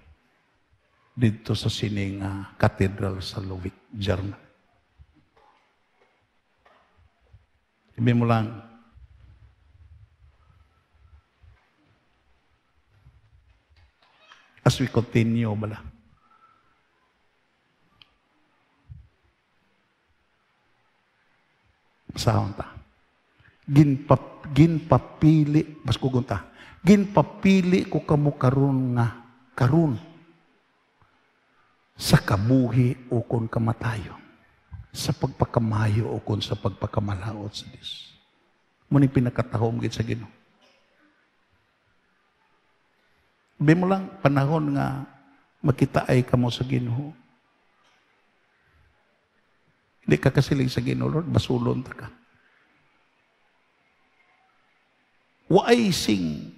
dito sa sining cathedral sa Lovic, Germany. Sabi mo lang, as we continue, bala. Saan ta? Ginpapili, bas kugunta, ginpapili ko kamo karon sa kabuhi o kon kamatayon, sa pagpakamayo o kon sa pagpakamalaot sa Diyos. Muna pinakatahom gid sa Ginoo. Sabi mo lang, panahon nga makita ay kamo sa Ginoo. Hindi ka kasiling sa Ginoo, Lord, basulon ta ka. Waay sing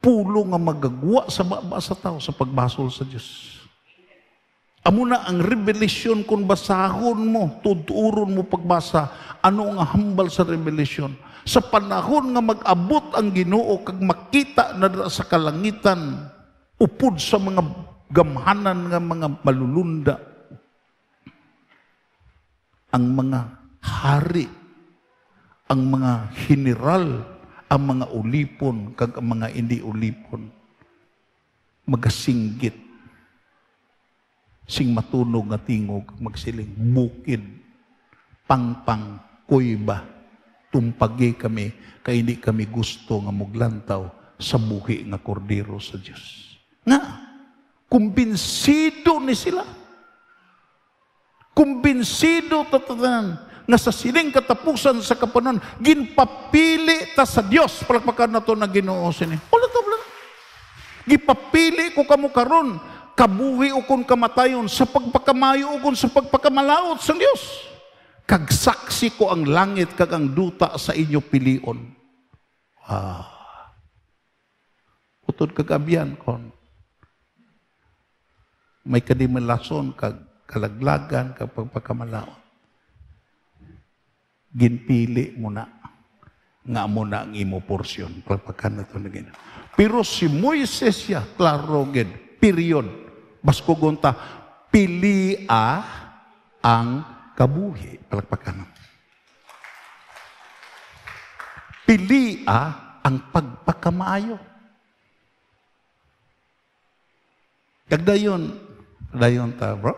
pulo nga magagwa sa baba sa tao sa pagbasol sa Diyos. Amo na ang revelation kung basahon mo, tuturon mo pagbasa, ano ang hambal sa revelation. Sa panahon nga mag-abot ang Ginoo kag makita na sa kalangitan, upod sa mga gamhanan nga mga malulunda, ang mga hari, ang mga general, ang mga ulipon, kag ang mga hindi ulipon, magasinggit, sing matunog nga tingog, magsiling, bukid, pangpang, kuyba, tumpagi kami, kay hindi kami gusto nga muglantaw sa buhi nga kordero sa Diyos. Nga, kumbinsido ni sila. Kumbinsido tatanan na sa siling katapusan sa kapanon, ginpapili ta sa Diyos. Palakpakan na to na Ginoo sini. Wala to, wala. Gipapili ko kamo karon, kabuhi o kon kamatayon, sa pagpakamayo o kon sa pagpakamalaot sa Diyos. Kag saksi ko ang langit, kag ang duta sa inyo pilion. Utod kag abyan kon. May kadimalason, kag kalaglagan, kag pagpakamalaot. Ginpili mo na. Nga mo na ang imo porsyon. Pagpakan na ito na gina. Pero si Moises ya, klaro gid, period. Basko gunta, pilia ang kabuhi. Palakpakan. Pilia ang pagpakamaayo. Kagdayon ta, bro.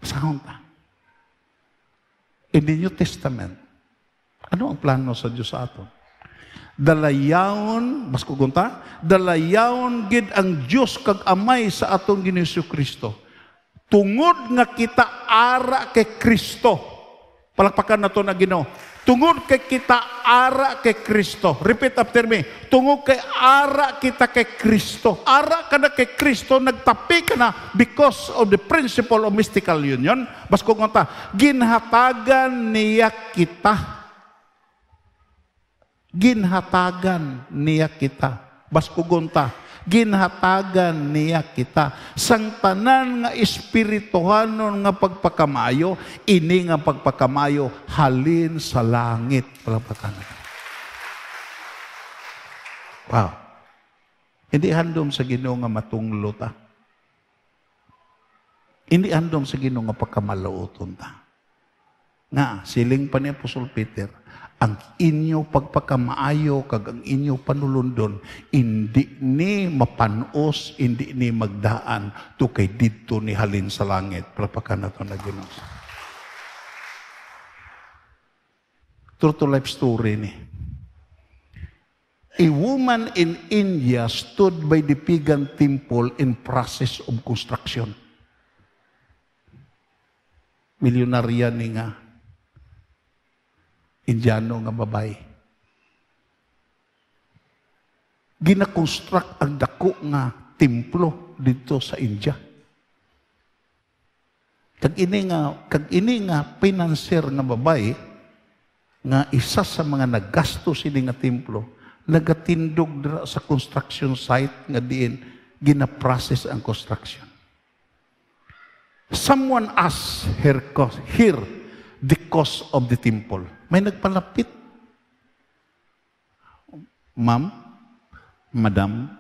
Saan ta? In the New Testament, ano ang plano sa Diyos sa aton? Dalayawon, basko gunta, dalayawon gid ang Diyos kag amay sa aton Ginoo Kristo. Tungod nga kita ara kay Kristo. Palakpakan na to na Ginoo. Tungod kay kita ara kay Kristo. Repeat after me. Tungod kay ara kita kay Kristo. Ara ka na kay Kristo, nagtapi ka na because of the principle of mystical union. Basko ngonta, ginhatagan niya kita. Ginhatagan niya kita. Basko gonta, ginhatagan niya kita. Sang tanan nga espirituhanon nga pagpakamayo, ini nga pagpakamayo halin sa langit. Palapakan. Wow. Hindi handom sa Ginoo nga matunglo ta. Hindi handom sa Ginoo nga pagkamalauton ta. Nga, siling pa ni Apostol Peter, ang inyo pagpakamaayo kag ang inyo panulundon hindi ni mapanos, hindi ni magdaan to kay didto ni halin sa langit. Palapakan nato na Ginoo. True to life story ni. A woman in India stood by the pagan temple in process of construction. Milyonarya ni nga Indiano nga babae. Gina-construct ang dako nga templo dito sa India. Kag ini nga financier nga babae nga isa sa mga naggasto sini nga templo, nagatindog dira sa construction site nga diin gina-process ang construction. Someone asked her the cost of the temple. May nagpalapit. Ma'am, madam,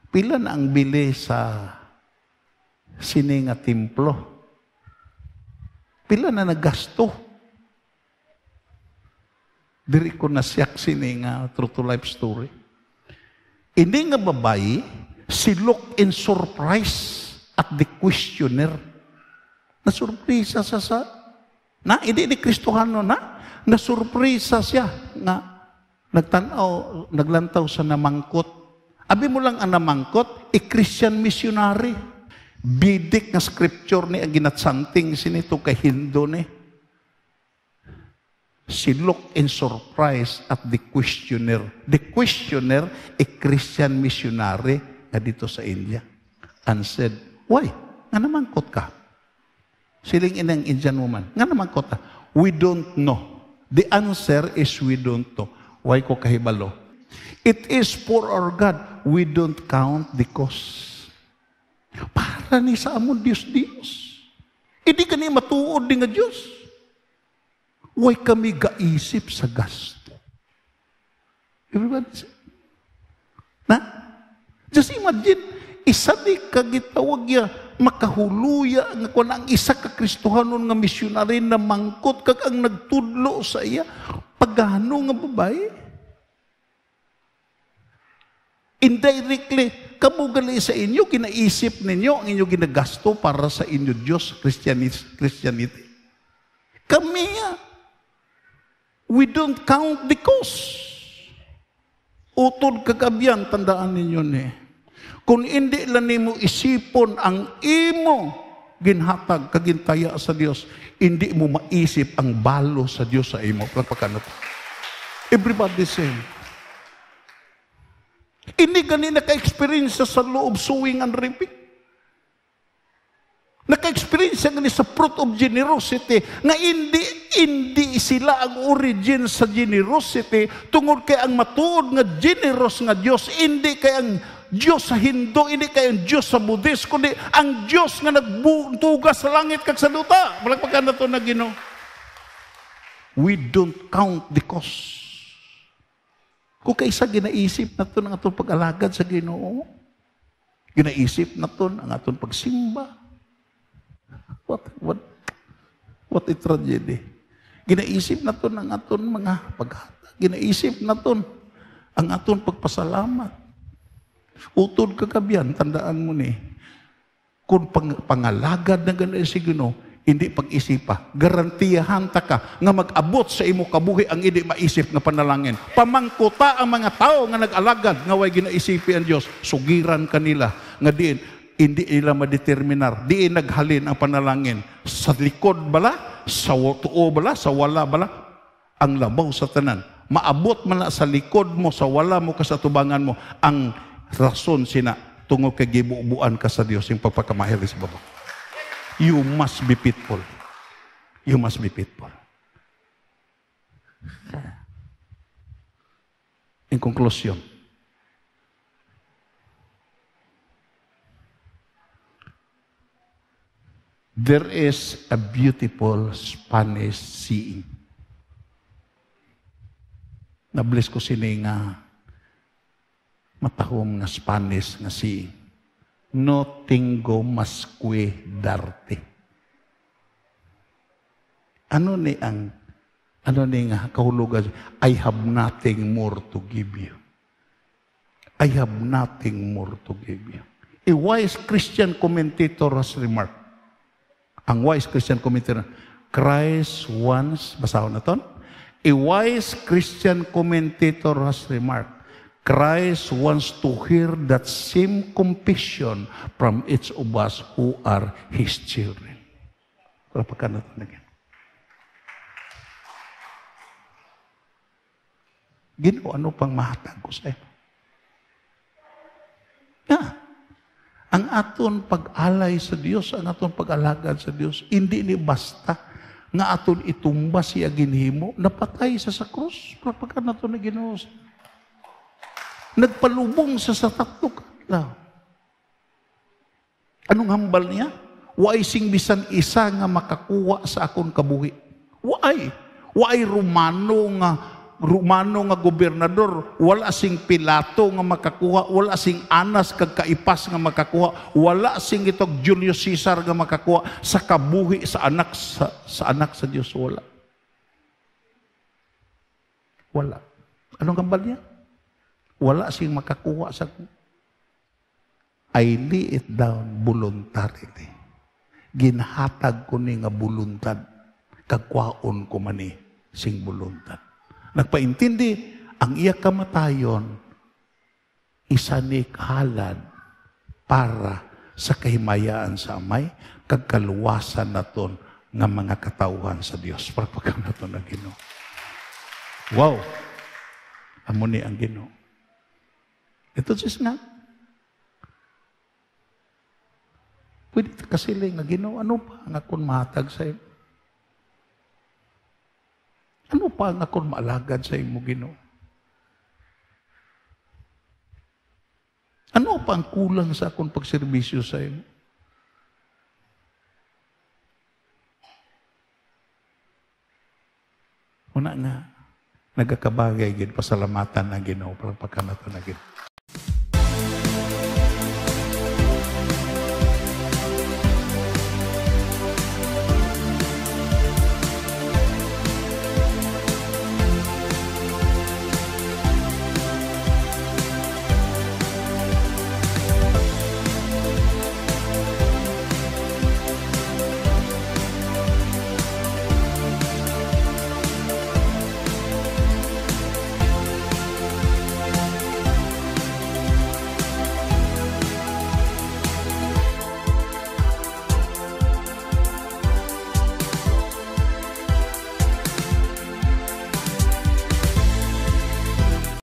pila na ang bili sa sini nga templo? Pila na nagasto? Diri ko na siyak sini nga true to life story. Ini nga babae, she looked in surprise at the questioner. Nasurpresa sa hindi ni Kristohano nasurpresa siya nga nagtanaw, naglantaw sa namangkot. Abi mo lang ang namangkot, Christian missionary. Bidik nga scripture ni ang ginatsanting sinito kay Hindu ni. She looked in surprise at the questioner. The questioner, a Christian missionary nga dito sa India. And said, why? Nga namangkot ka? Siling inang Indian woman. Nga namangkot ka? We don't know. The answer is we don't know. Why ko kahibalo? It is for our God. We don't count the cost. Para ni sa amon Diyos. Hindi ka ni matuod ni nga Diyos. Why kami gaisip sa gasto? Everybody say. Just imagine, isa di kagitawag ya, makahuluya nga kung ang isa ka Kristohanon nga misyonary na mangkot kag ang nagtudlo sa iya pagano nga babae. Indirectly, kamo gali sa inyo, kinaisip ninyo ang inyo ginagasto para sa inyo Diyos, Christianity. Kami we don't count the cost. Utod kagabiyan, tandaan ninyo ni. Kung hindi lang nimo isipon ang imo ginhatag kagintaya sa Dios, hindi mo maisip ang balo sa Dios sa imo. Pagpakanat. Everybody say. Hindi gani naka-experience sa loob sowing and reaping. Naka-experience gani sa fruit of generosity nga hindi sila ang origin sa generosity tungod kay ang matuod nga generous nga Dios, hindi kay ang Diyos sa Hindu, hindi kay ang Diyos sa Buddhist, kundi ang Diyos nga nagtugas sa langit kag sa luta. Malagpagan na ito na Ginoo. We don't count the cost. Kung kaisa ginaisip na ito ng atong pag-alagad sa Ginoo, ginaisip na ito ang atong pagsimba. What a tragedy. Ginaisip na ito ng atong mga paghatag. Ginaisip na ito ang atong pagpasalamat. Utod kagabiyan, tandaan mo ni, kung pangalagad na ganun si Ginoo, hindi pag-isipa. Garantiyahan ta ka nga mag-abot sa imo kabuhi ang hindi maisip nga panalangin. Pamangkuta ang mga tao nga nag-alagad nga way ginaisipi ang Dios, sugiran kanila nga diin hindi nila madeterminar, di naghalin ang panalangin sa likod bala, sa tuo bala, sa wala bala, ang labaw sa tanan. Maabot man na sa likod mo, sa wala mo, kasatubangan mo, ang rason sina, tungod kay gibubuan ka sa Dios, yung pagpakamahiri sa baba. You must be faithful. You must be faithful. In conclusion, there is a beautiful Spanish saying. Nabless ko sini nga matahom nga Spanish nga saying. No tengo mas que darte. Ano ni nga kahulugan? I have nothing more to give you. I have nothing more to give you. A wise Christian commentator has remarked, ang wise Christian commentator, Christ once, basahin na ton? A wise Christian commentator has remarked, Christ wants to hear that same confession from each of us who are His children. Pagkakan na ito na. Ginoo, ano pang mahatag ko sa iyo? Ang aton pag-alay sa Dios, ang aton pag-alagad sa Dios, hindi ni basta nga aton itumba siya ginhimo, napatay sa krus. Pagkakan na ito na Ginoo. Nagpalubong sa tatlo kadlaw. Anong hambal niya? Waay sing bisan isa nga makakuha sa akon kabuhi. Waay Romano nga gobernador, wala sing Pilato nga makakuha, wala sing Anas kag Kaipas nga makakuha, wala sing itog Julius Caesar nga makakuha sa kabuhi sa anak sa Dios, wala. Wala. Anong hambal niya? Wala sing makakuha sa I lay it down voluntarily. Ginhatag ko ni nga voluntad. Kagkwaon ko mani sing voluntad. Nagpaintindi, ang iya kamatayon, isa ni kahalad para sa kahimayaan sa amay, kagkaluwasan naton nga mga katauhan sa Dios. Pagpagkan naton ang Ginoo. Wow! Amo ni ang Ginoo. Ito sis nga. Pwede kasiling nga Ginoo, ano pa ang akong mahatag sa iyo? Ano pa ang akong maalagad sa imo Ginoo? Ano pa ang kulang sa akong pagserbisyo sa imo? Una nga, nagakabagay gid pasalamatan na Ginoo para pagkanato na gid.